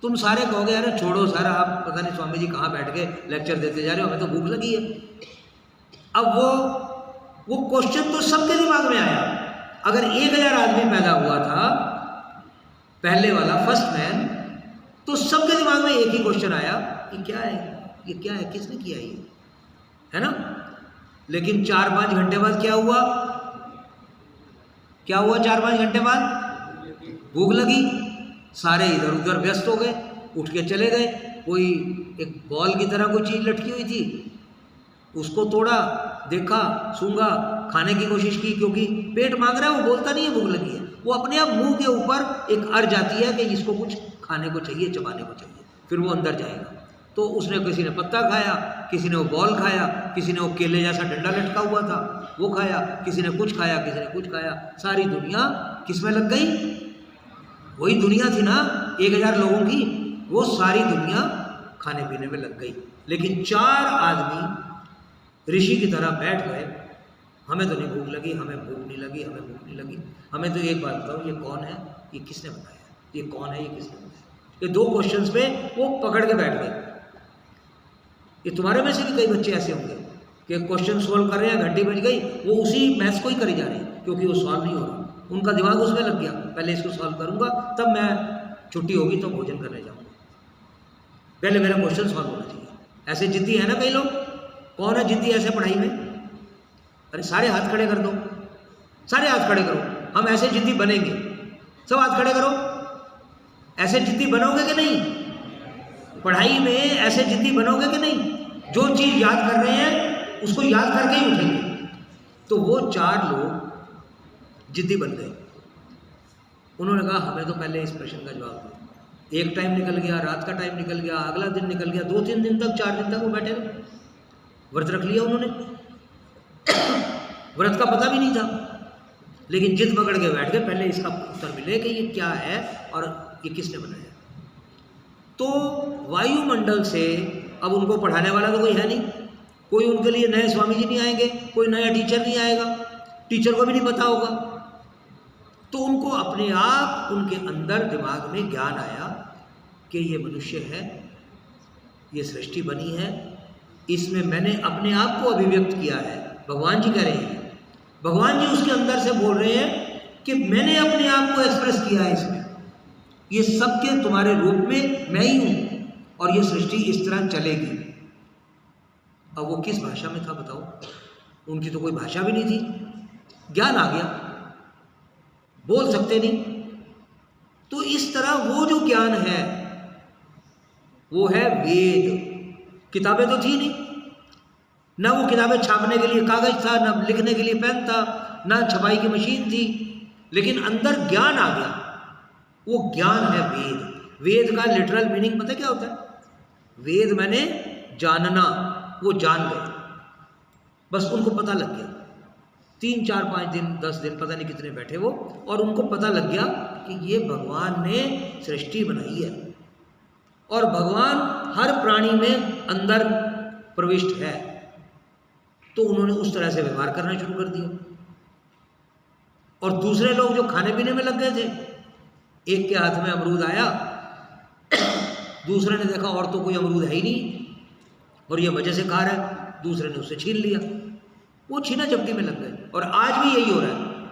तुम सारे कहोगे अरे छोड़ो सर, आप पता नहीं स्वामी जी कहाँ बैठ के लेक्चर देते जा रहे हो, हमें तो भूख लगी है। अब वो क्वेश्चन तो सबके दिमाग में आया। अगर 1000 आदमी पैदा हुआ था, पहले वाला फर्स्ट मैन, तो सबके दिमाग में एक ही क्वेश्चन आया कि क्या है, ये क्या है, किसने किया ये, है ना? लेकिन 4-5 घंटे बाद क्या हुआ? क्या हुआ 4-5 घंटे बाद? भूख लगी, सारे इधर उधर व्यस्त हो गए, उठ के चले गए। कोई एक बॉल की तरह कोई चीज़ लटकी हुई थी, उसको तोड़ा, देखा, सूंघा, खाने की कोशिश की, क्योंकि पेट मांग रहा है, वो बोलता नहीं है भूख लगी है, वो अपने आप मुंह के ऊपर एक अर्ज आती है कि इसको कुछ खाने को चाहिए, चबाने को चाहिए, फिर वो अंदर जाएगा। तो उसने, किसी ने पत्ता खाया, किसी ने वो बॉल खाया, किसी ने वो केले जैसा डंडा लटका हुआ था वो खाया, किसी ने कुछ खाया, किसी ने कुछ खाया। सारी दुनिया किस में लग गई? वही दुनिया थी ना 1000 लोगों की, वो सारी दुनिया खाने पीने में लग गई। लेकिन 4 आदमी ऋषि की तरह बैठ गए, हमें तो नहीं भूख लगी, हमें भूख नहीं लगी, हमें भूख नहीं लगी, हमें तो एक बात बताओ, ये कौन है, ये किसने बताया, ये कौन है, ये किसने बताया। ये 2 क्वेश्चंस पे वो पकड़ के बैठ गए। ये तुम्हारे में से भी कई बच्चे ऐसे होंगे कि क्वेश्चन सोल्व कर रहे हैं, घंटी बज गई, वो उसी मैथ्स को ही करे जा रहे हैं, क्योंकि वो सॉल्व नहीं हो रहा, उनका दिमाग उसमें लग गया, पहले इसको सॉल्व करूंगा तब मैं छुट्टी होगी तो भोजन करने जाऊंगा, पहले मेरा क्वेश्चन सॉल्व होना चाहिए। ऐसे जिद्दी है ना कई लोग। कौन है जिद्दी ऐसे पढ़ाई में? अरे सारे हाथ खड़े कर दो, सारे हाथ खड़े करो, हम ऐसे जिद्दी बनेंगे। सब हाथ खड़े करो। ऐसे जिद्दी बनोगे कि नहीं? पढ़ाई में ऐसे जिद्दी बनोगे कि नहीं? जो चीज़ याद कर रहे हैं उसको याद करके ही उठेंगे। तो वो 4 लोग जिद्दी बन गए। उन्होंने कहा हमें तो पहले इस प्रश्न का जवाब दो। एक टाइम निकल गया, रात का टाइम निकल गया, अगला दिन निकल गया, 2-3 दिन तक, 4 दिन तक वो बैठे रहे, व्रत रख लिया उन्होंने। व्रत का पता भी नहीं था, लेकिन जिद पकड़ के बैठ गए, पहले इसका उत्तर मिले कि ये क्या है और ये किसने बनाया। तो वायुमंडल से अब उनको पढ़ाने वाला तो कोई है नहीं, कोई उनके लिए नए स्वामी जी नहीं आएंगे, कोई नया टीचर नहीं आएगा, टीचर को भी नहीं पता होगा। तो उनको अपने आप उनके अंदर दिमाग में ज्ञान आया कि ये मनुष्य है, ये सृष्टि बनी है, इसमें मैंने अपने आप को अभिव्यक्त किया है। भगवान जी कह रहे हैं, भगवान जी उसके अंदर से बोल रहे हैं कि मैंने अपने आप को एक्सप्रेस किया है इसमें, ये सबके तुम्हारे रूप में मैं ही हूं और ये सृष्टि इस तरह चलेगी। अब वो किस भाषा में था बताओ? उनकी तो कोई भाषा भी नहीं थी, ज्ञान आ गया, बोल सकते नहीं। तो इस तरह वो जो ज्ञान है वो है वेद। किताबें तो थी नहीं, ना वो किताबें छापने के लिए कागज था, ना लिखने के लिए पेन था, ना छपाई की मशीन थी, लेकिन अंदर ज्ञान आ गया। वो ज्ञान है वेद। वेद का लिटरल मीनिंग पता क्या होता है? वेद मैंने जानना, वो जान गए, बस उनको पता लग गया। 3, 4, 5 दिन, 10 दिन, पता नहीं कितने बैठे वो, और उनको पता लग गया कि ये भगवान ने सृष्टि बनाई है और भगवान हर प्राणी में अंदर प्रविष्ट है। तो उन्होंने उस तरह से व्यवहार करना शुरू कर दिया। और दूसरे लोग जो खाने पीने में लग गए थे, एक के हाथ में अमरूद आया, दूसरे ने देखा और तो कोई अमरूद है ही नहीं और ये वजह से खा रहा है, दूसरे ने उससे छीन लिया, वो छीना झपटी में लग गए। और आज भी यही हो रहा है,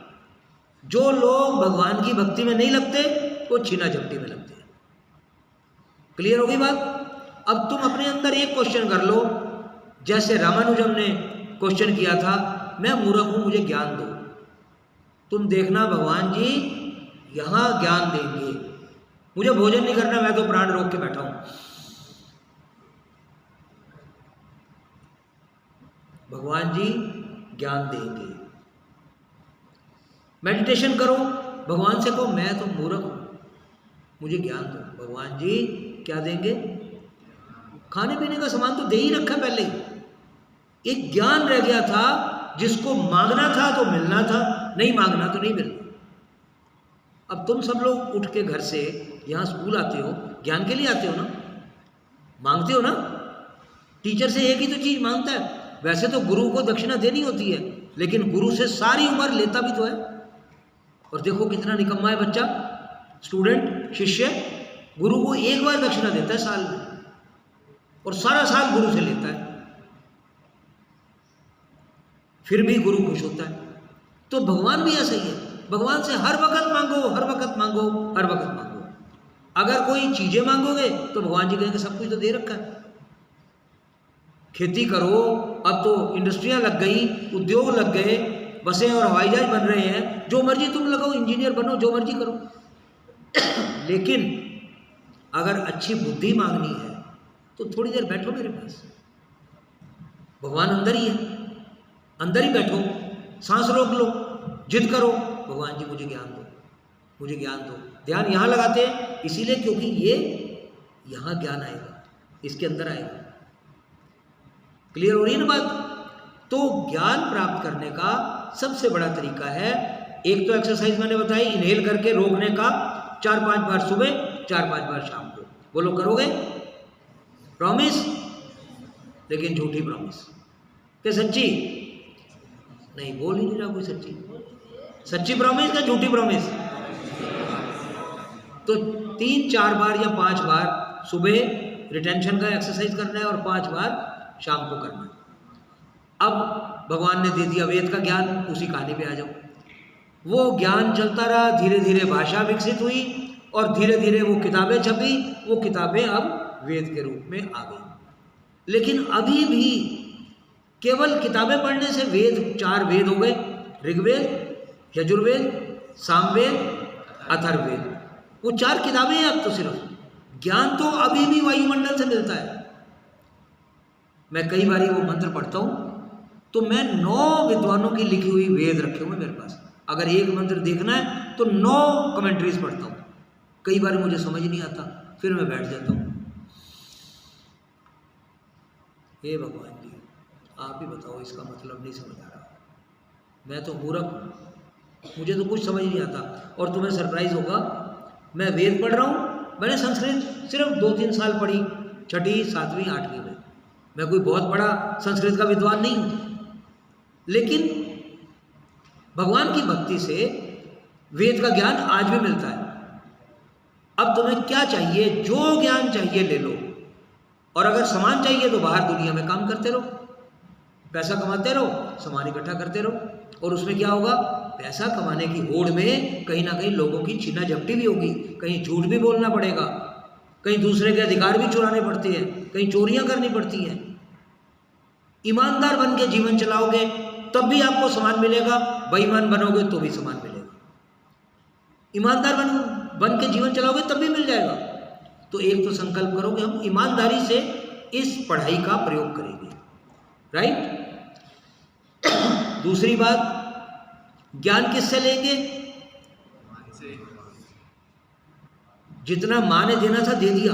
जो लोग भगवान की भक्ति में नहीं लगते वो छीना झपटी में लगते हैं। क्लियर होगी बात? अब तुम अपने अंदर एक क्वेश्चन कर लो, जैसे रामानुजम ने क्वेश्चन किया था, मैं मूर्ख हूं, मुझे ज्ञान दो। तुम देखना भगवान जी यहां ज्ञान देंगे। मुझे भोजन नहीं करना, मैं तो प्राण रोक के बैठा हूं। भगवान जी ज्ञान देंगे। मेडिटेशन करो, भगवान से कहो मैं तो मूर्ख हूँ, मुझे ज्ञान दो। भगवान जी क्या देंगे? खाने पीने का सामान तो दे ही रखा पहले ही। एक ज्ञान रह गया था, जिसको मांगना था तो मिलना था, नहीं मांगना तो नहीं मिलना। अब तुम सब लोग उठ के घर से यहाँ स्कूल आते हो, ज्ञान के लिए आते हो ना, मांगते हो ना। टीचर से एक ही तो चीज मांगता है। वैसे तो गुरु को दक्षिणा देनी होती है, लेकिन गुरु से सारी उम्र लेता भी तो है। और देखो कितना निकम्मा है बच्चा, स्टूडेंट, शिष्य, गुरु को एक बार दक्षिणा देता है साल में, और सारा साल गुरु से लेता है, फिर भी गुरु खुश होता है। तो भगवान भी ऐसा ही है, भगवान से हर वक्त मांगो, हर वक्त मांगो, हर वक्त मांगो। अगर कोई चीजें मांगोगे तो भगवान जी कहेंगे सब कुछ तो दे रखा है। खेती करो, अब तो इंडस्ट्रियां लग गई, उद्योग लग गए, बसें और हवाई जहाज बन रहे हैं, जो मर्जी तुम लगाओ, इंजीनियर बनो, जो मर्जी करो। लेकिन अगर अच्छी बुद्धि मांगनी है तो थोड़ी देर बैठो मेरे पास, भगवान अंदर ही है, अंदर ही बैठो, सांस रोक लो, जिद करो, भगवान जी मुझे ज्ञान दो, मुझे ज्ञान दो। ध्यान यहाँ लगाते हैं इसीलिए क्योंकि ये यहाँ ज्ञान आएगा, इसके अंदर आएगा। क्लियर हो रही है ना बात? तो ज्ञान प्राप्त करने का सबसे बड़ा तरीका है, एक तो एक्सरसाइज मैंने बताई, इनहेल करके रोकने का 4-5 बार सुबह, 4-5 बार शाम को। बोलो करोगे? प्रॉमिस? लेकिन झूठी प्रॉमिस क्या सच्ची? नहीं, बोल ही नहीं रहा कोई सच्ची। सच्ची प्रॉमिस क्या झूठी प्रॉमिस? तो 3-4 बार या 5 बार सुबह रिटेंशन का एक्सरसाइज करना है और 5 बार शाम को करना है। अब भगवान ने दे दिया वेद का ज्ञान, उसी कहानी पे आ जाओ। वो ज्ञान चलता रहा, धीरे धीरे भाषा विकसित हुई और धीरे धीरे वो किताबें छपी, वो किताबें अब वेद के रूप में आ गई। लेकिन अभी भी केवल किताबें पढ़ने से वेद 4 वेद हो गए, ऋग्वेद, यजुर्वेद, सामवेद, अथर्ववेद। वो 4 किताबें हैं अब तो सिर्फ। ज्ञान तो अभी भी वायुमंडल से मिलता है। मैं कई बार वो मंत्र पढ़ता हूँ तो मैं 9 विद्वानों की लिखी हुई वेद रखे हुए मेरे पास। अगर एक मंत्र देखना है तो 9 कमेंट्रीज पढ़ता हूँ। कई बार मुझे समझ नहीं आता, फिर मैं बैठ जाता हूँ, हे भगवान जी आप ही बताओ, इसका मतलब नहीं समझ आ रहा, मैं तो मूर्ख हूँ, मुझे तो कुछ समझ नहीं आता। और तुम्हें सरप्राइज होगा, मैं वेद पढ़ रहा हूँ, मैंने संस्कृत सिर्फ 2-3 साल पढ़ी, 6वीं, 7वीं, 8वीं में। मैं कोई बहुत बड़ा संस्कृत का विद्वान नहीं हूँ, लेकिन भगवान की भक्ति से वेद का ज्ञान आज भी मिलता है। अब तुम्हें क्या चाहिए? जो ज्ञान चाहिए ले लो, और अगर सामान चाहिए तो बाहर दुनिया में काम करते रहो, पैसा कमाते रहो, सामान इकट्ठा करते रहो। और उसमें क्या होगा? पैसा कमाने की होड़ में कहीं ना कहीं लोगों की छीना झपटी भी होगी, कहीं झूठ भी बोलना पड़ेगा, कहीं दूसरे के अधिकार भी चुराने पड़ते हैं, कहीं चोरियां करनी पड़ती हैं। ईमानदार बन के जीवन चलाओगे तब भी आपको सामान मिलेगा, बेईमान बनोगे तो भी सामान मिलेगा। ईमानदार बन के जीवन चलाओगे तब भी मिल जाएगा। तो एक तो संकल्प करो कि हम ईमानदारी से इस पढ़ाई का प्रयोग करेंगे, राइट? दूसरी बात, ज्ञान किससे लेंगे? जितना माँ ने देना था दे दिया।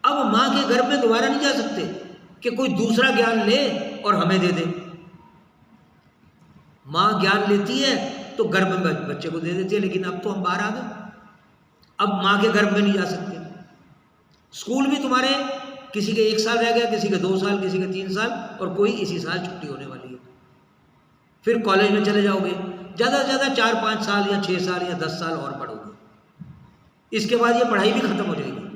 अब माँ के गर्भ में दोबारा नहीं जा सकते कि कोई दूसरा ज्ञान ले और हमें दे दे। माँ ज्ञान लेती है तो गर्भ में बच्चे को दे देती है, लेकिन अब तो हम बाहर आ गए, अब माँ के गर्भ में नहीं जा सकते। स्कूल भी तुम्हारे किसी के 1 साल रह गया, किसी के 2 साल, किसी के 3 साल, और कोई इसी साल छुट्टी होने वाली है। फिर कॉलेज में चले जाओगे, ज़्यादा से ज़्यादा 4-5 साल या 6 साल या 10 साल और पढ़ोगे, इसके बाद ये पढ़ाई भी खत्म हो जाएगी।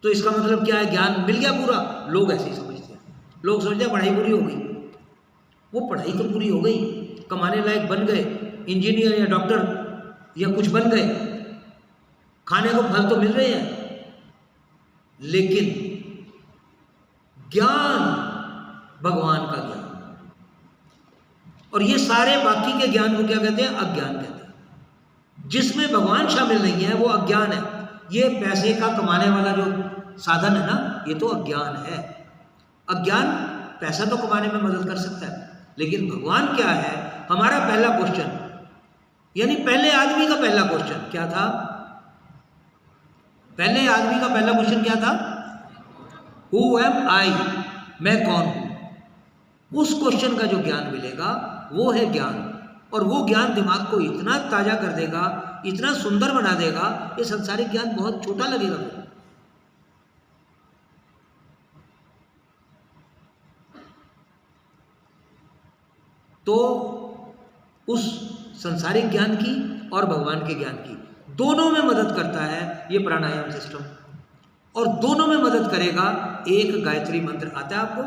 तो इसका मतलब क्या है? ज्ञान मिल गया पूरा? लोग ऐसे ही समझते हैं। लोग सोचते हैं पढ़ाई पूरी हो गई। वो पढ़ाई तो पूरी हो गई, कमाने लायक बन गए, इंजीनियर या डॉक्टर या कुछ बन गए, खाने को फल तो मिल रहे हैं, लेकिन ज्ञान भगवान का ज्ञान, और ये सारे बाकी के ज्ञान को क्या कहते हैं? अज्ञान कहते हैं। जिसमें भगवान शामिल नहीं है वो अज्ञान है। ये पैसे का कमाने वाला जो साधन है ना, ये तो अज्ञान है। अज्ञान पैसा तो कमाने में मदद कर सकता है, लेकिन भगवान क्या है? हमारा पहला क्वेश्चन, यानी पहले आदमी का पहला क्वेश्चन क्या था? पहले आदमी का पहला क्वेश्चन क्या था? हु एम आई, मैं कौन हूं? उस क्वेश्चन का जो ज्ञान मिलेगा वो है ज्ञान, और वो ज्ञान दिमाग को इतना ताजा कर देगा, इतना सुंदर बना देगा, ये संसारिक ज्ञान बहुत छोटा लगेगा। तो उस संसारिक ज्ञान की और भगवान के ज्ञान की दोनों में मदद करता है ये प्राणायाम सिस्टम, और दोनों में मदद करेगा एक गायत्री मंत्र। आता है आपको?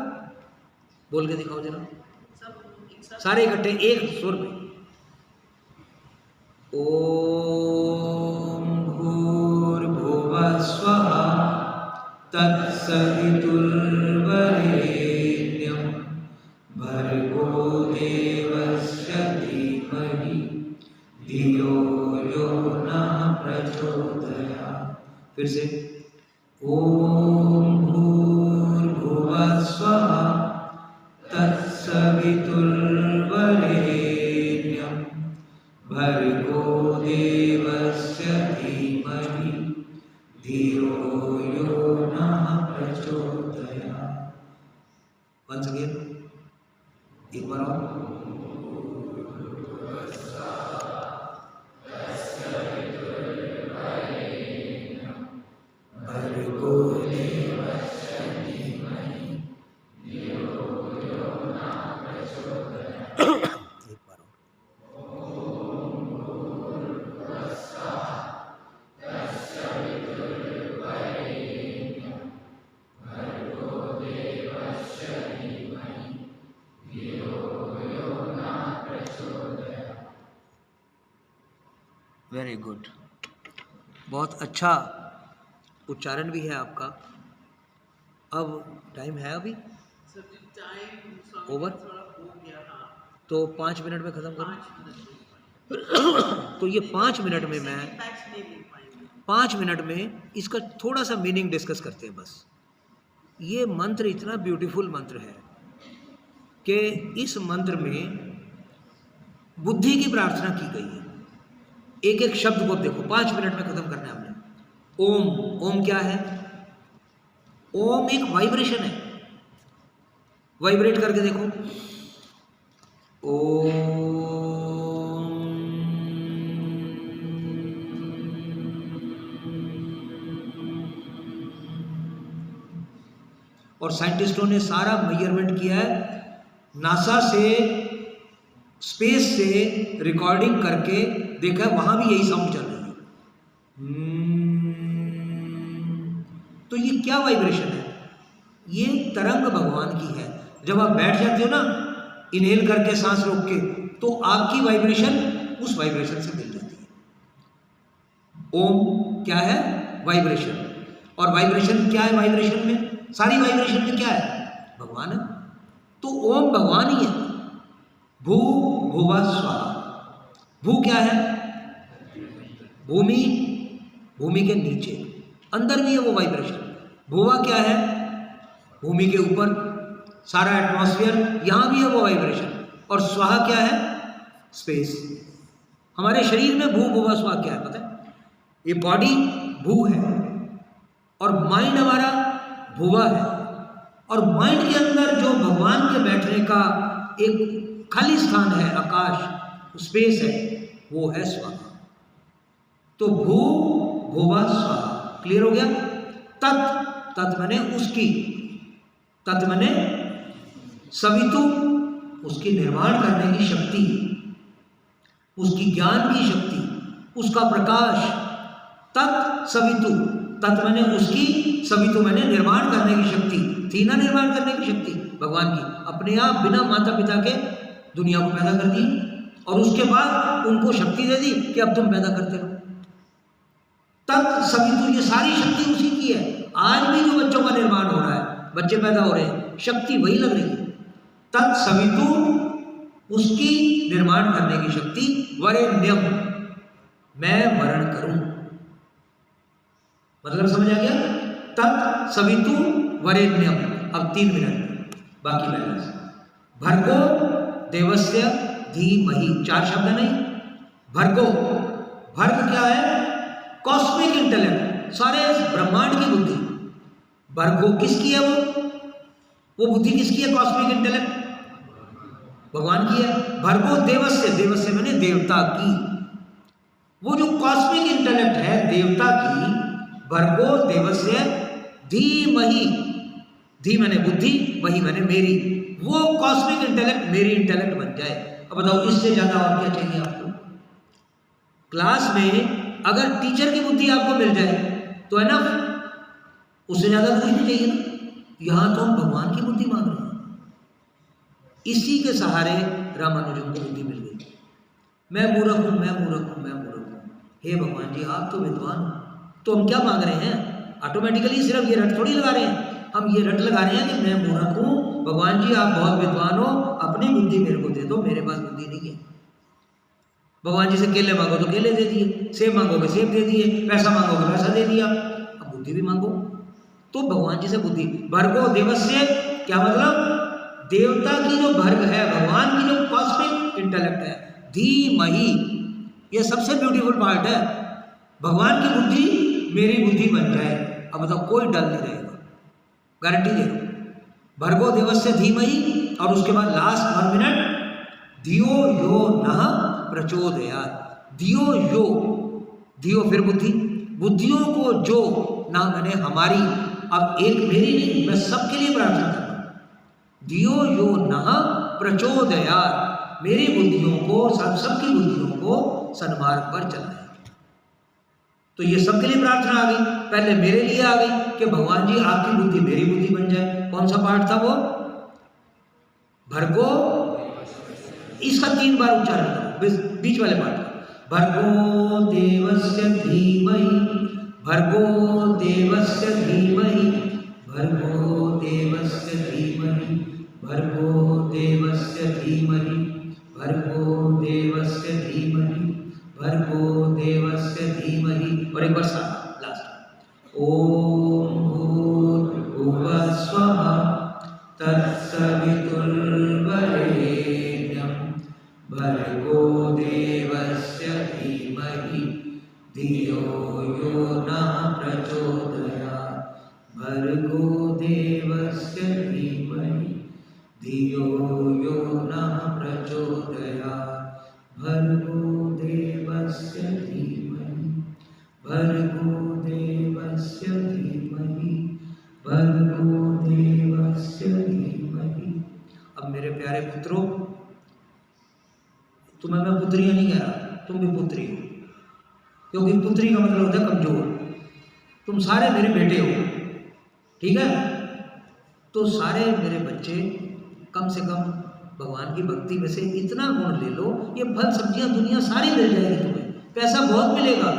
बोल के दिखाओ जरा, सारे इकट्ठे एक सुर में। ओम भूर्भुवः स्वः तत्सवितुर्वरेण्यं भर्गो देवस्य धीमहि धियो यो नः प्रचोदयात्। फिर से, ओम भूर्भुवः स्वः तत्सवितुर्वरेण्यं भर्गो देवस्य धीमहि धियो यो नः प्रचोदयात्। वंस अगेन, एक बार और। भर्गो देवस्य धीमहि धियो यो नः प्रचोदयात्। एक बार और। वेरी गुड, बहुत अच्छा उच्चारण भी है आपका। अब टाइम है अभी ओवर, तो 5 मिनट में ख़त्म करूँ? तो ये 5 मिनट में मैं 5 मिनट में इसका थोड़ा सा मीनिंग डिस्कस करते हैं बस। ये मंत्र इतना ब्यूटीफुल मंत्र है कि इस मंत्र में बुद्धि की प्रार्थना की गई है। एक एक शब्द को देखो, 5 मिनट में खत्म करना है हमने। ओम, ओम क्या है? ओम एक वाइब्रेशन है, वाइब्रेट करके देखो। ओम, और साइंटिस्टों ने सारा मेजरमेंट किया है, नासा से, स्पेस से रिकॉर्डिंग करके देखा है, वहां भी यही साउंड चल रही है। तो ये क्या वाइब्रेशन है? ये तरंग भगवान की है। जब आप बैठ जाते हो ना इनहेल करके सांस रोक के, तो आपकी वाइब्रेशन उस वाइब्रेशन से मिल जाती है। ओम क्या है? वाइब्रेशन। और वाइब्रेशन क्या है? वाइब्रेशन में, सारी वाइब्रेशन में क्या है? भगवान है। तो ओम भगवान ही है। भू भुवः स्वः। भू क्या है? भूमि, भूमि के नीचे, अंदर भी है वो वाइब्रेशन। भुवा क्या है? भूमि के ऊपर, सारा एटमॉस्फेयर, यहां भी है वो वाइब्रेशन। और स्वाहा क्या है? स्पेस। हमारे शरीर में भू भुवा स्वाहा क्या है पता है? ये बॉडी भू है और माइंड हमारा भुवा है, और माइंड के अंदर जो भगवान के बैठने का एक खाली स्थान है, आकाश, स्पेस है, वो है स्वाहा। तो भू भुवा स्वाहा, क्लियर हो गया? तत्, तत् माने उसकी, तत् माने सवितु, उसकी निर्माण करने की शक्ति, उसकी ज्ञान की शक्ति, उसका प्रकाश। तत् सवितु, तत् माने उसकी, सवितु माने निर्माण करने की शक्ति। थी ना निर्माण करने की शक्ति भगवान की, अपने आप बिना माता पिता के दुनिया को पैदा कर दी, और उसके बाद उनको शक्ति दे दी कि अब तुम पैदा करते रहो। तत् सवितु, ये सारी शक्ति उसी की है। आज भी जो बच्चों का निर्माण हो रहा है, बच्चे पैदा हो रहे हैं, शक्ति वही लग रही है। तत् सवितु, उसकी निर्माण करने की शक्ति। वरेण्यम, मैं वरण करूं, मतलब समझ आ गया? तत् सवितु वरेण्यम। अब 3 मिनट बाकी बैलेंस। भर्गो देवस्य धीमहि, 4 शब्द नहीं, भर्गो, भर्ग क्या है? कॉस्मिक इंटेलेक्ट, सारे ब्रह्मांड की बुद्धि। भर्गो किसकी है? वो बुद्धि किसकी है? कॉस्मिक इंटेलेक्ट भगवान की है। भर्गो देवस्य, देवस्य मैंने देवता की। वो जो कॉस्मिक इंटेलेक्ट है देवता की, भर्गो देवस्य धीमहि, धी मैंने बुद्धि, वही मैंने मेरी, वो कॉस्मिक इंटेलेक्ट मेरी इंटेलेक्ट बन जाए। अब बताओ इससे ज्यादा और क्या चाहिए आपको? क्लास में अगर टीचर की बुद्धि आपको मिल जाए तो है ना, उससे ज्यादा कुछ नहीं चाहिए ना। यहां तो हम भगवान की बुद्धि मांग रहे हैं। इसी के सहारे रामानुजन को बुद्धि मिल गई। मैं मूर्ख हूं, मैं मूर्ख हूं, मैं मूर्ख हूं। हे भगवान जी आप तो विद्वान हो, तो हम क्या मांग रहे हैं? ऑटोमेटिकली सिर्फ ये रट थोड़ी लगा रहे हैं, हम ये रट लगा रहे हैं कि मैं मूर्ख हूं, भगवान जी आप बहुत विद्वान हो, अपनी बुद्धि मेरे को दे दो, मेरे पास बुद्धि नहीं है। भगवान जी से केले मांगो तो केले दे दिए, सेब मांगोगे सेब दे दिए, पैसा मांगोगे पैसा दे दिया, अब बुद्धि भी मांगो तो भगवान जी से बुद्धि। भर्गो देवस्य क्या मतलब? देवता की जो भर्ग है, भगवान की जो कॉस्मिक इंटेलेक्ट है, धीमहि, ये सबसे ब्यूटीफुल पार्ट है। भगवान की बुद्धि मेरी बुद्धि बन जाए, अब बताओ कोई डर नहीं रहेगा, गारंटी दे रहा हूं। भर्गो देवस्य धीमहि, और उसके बाद लास्ट 1 मिनट, धियो यो नः प्रचोदयात्। धियो यो, धियो फिर बुद्धि, बुद्धियों को जो, ना मैंने हमारी, अब एक मेरी नहीं, मैं सबके लिए प्रार्थना कर रहा हूं। धियो यो नः प्रचोदयात्, मेरी बुद्धियों को, सबकी बुद्धियों को सन्मार्ग पर चलाए। तो ये सबके लिए प्रार्थना आ गई, पहले मेरे लिए आ गई कि भगवान जी आपकी बुद्धि मेरी बुद्धि बन जाए। कौन सा पाठ था वो? भर्गो, इसका 3 बार उच्चारण करो, बीच वाले पाठ का। भर्गो देवस्य धीमहि, भर्गो देवस्य धीमहि, भर्गो देवस्य धीमहि, भर्गो देवस्य धीमहि, भर्गो देवस्य धीमहि, भर्गो देवस्य धीमहि। और एक बार साथ लास्ट, ओम भूर्भुवः स्वः तत्सवितुर्वरेण्यं भर्गो देवस्य धीमहि धियो यो नः प्रचोदयात्। भर्गो देवस्य धीमहि धियो यो नः प्रचोदयात्। भर्गो देवस्य धीमहि, भर्गो देवस्य धीमहि, भर्गो देवस्य धीमहि। अब मेरे प्यारे पुत्रों, तुम्हें मैं पुत्रियां नहीं कह रहा, तुम भी पुत्री हो, क्योंकि पुत्री का मतलब होता है कमजोर। तुम सारे मेरे बेटे हो, ठीक है? तो सारे मेरे बच्चे कम से कम भगवान की भक्ति में से इतना गुण ले लो, ये फल सब्जियां दुनिया सारी मिल जाएगी तुम्हें, पैसा बहुत मिलेगा,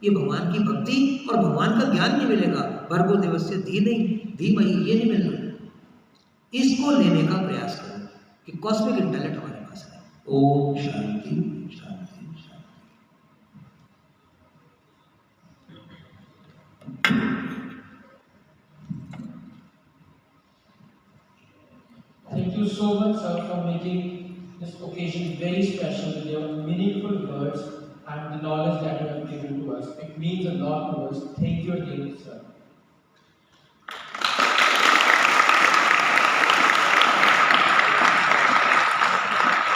ये भगवान की भक्ति और भगवान का ज्ञान नहीं मिलेगा। भर्गो देवस्य धीमहि ये नहीं मिलना, इसको लेने का प्रयास करो कि कॉस्मिक इंटेलेक्ट हमारे पास है। ओम शांति शांति शांति। Thank you so much, sir, for making this occasion very special with your meaningful words and the knowledge that you have given to us. It means a lot to us. Thank you again, sir.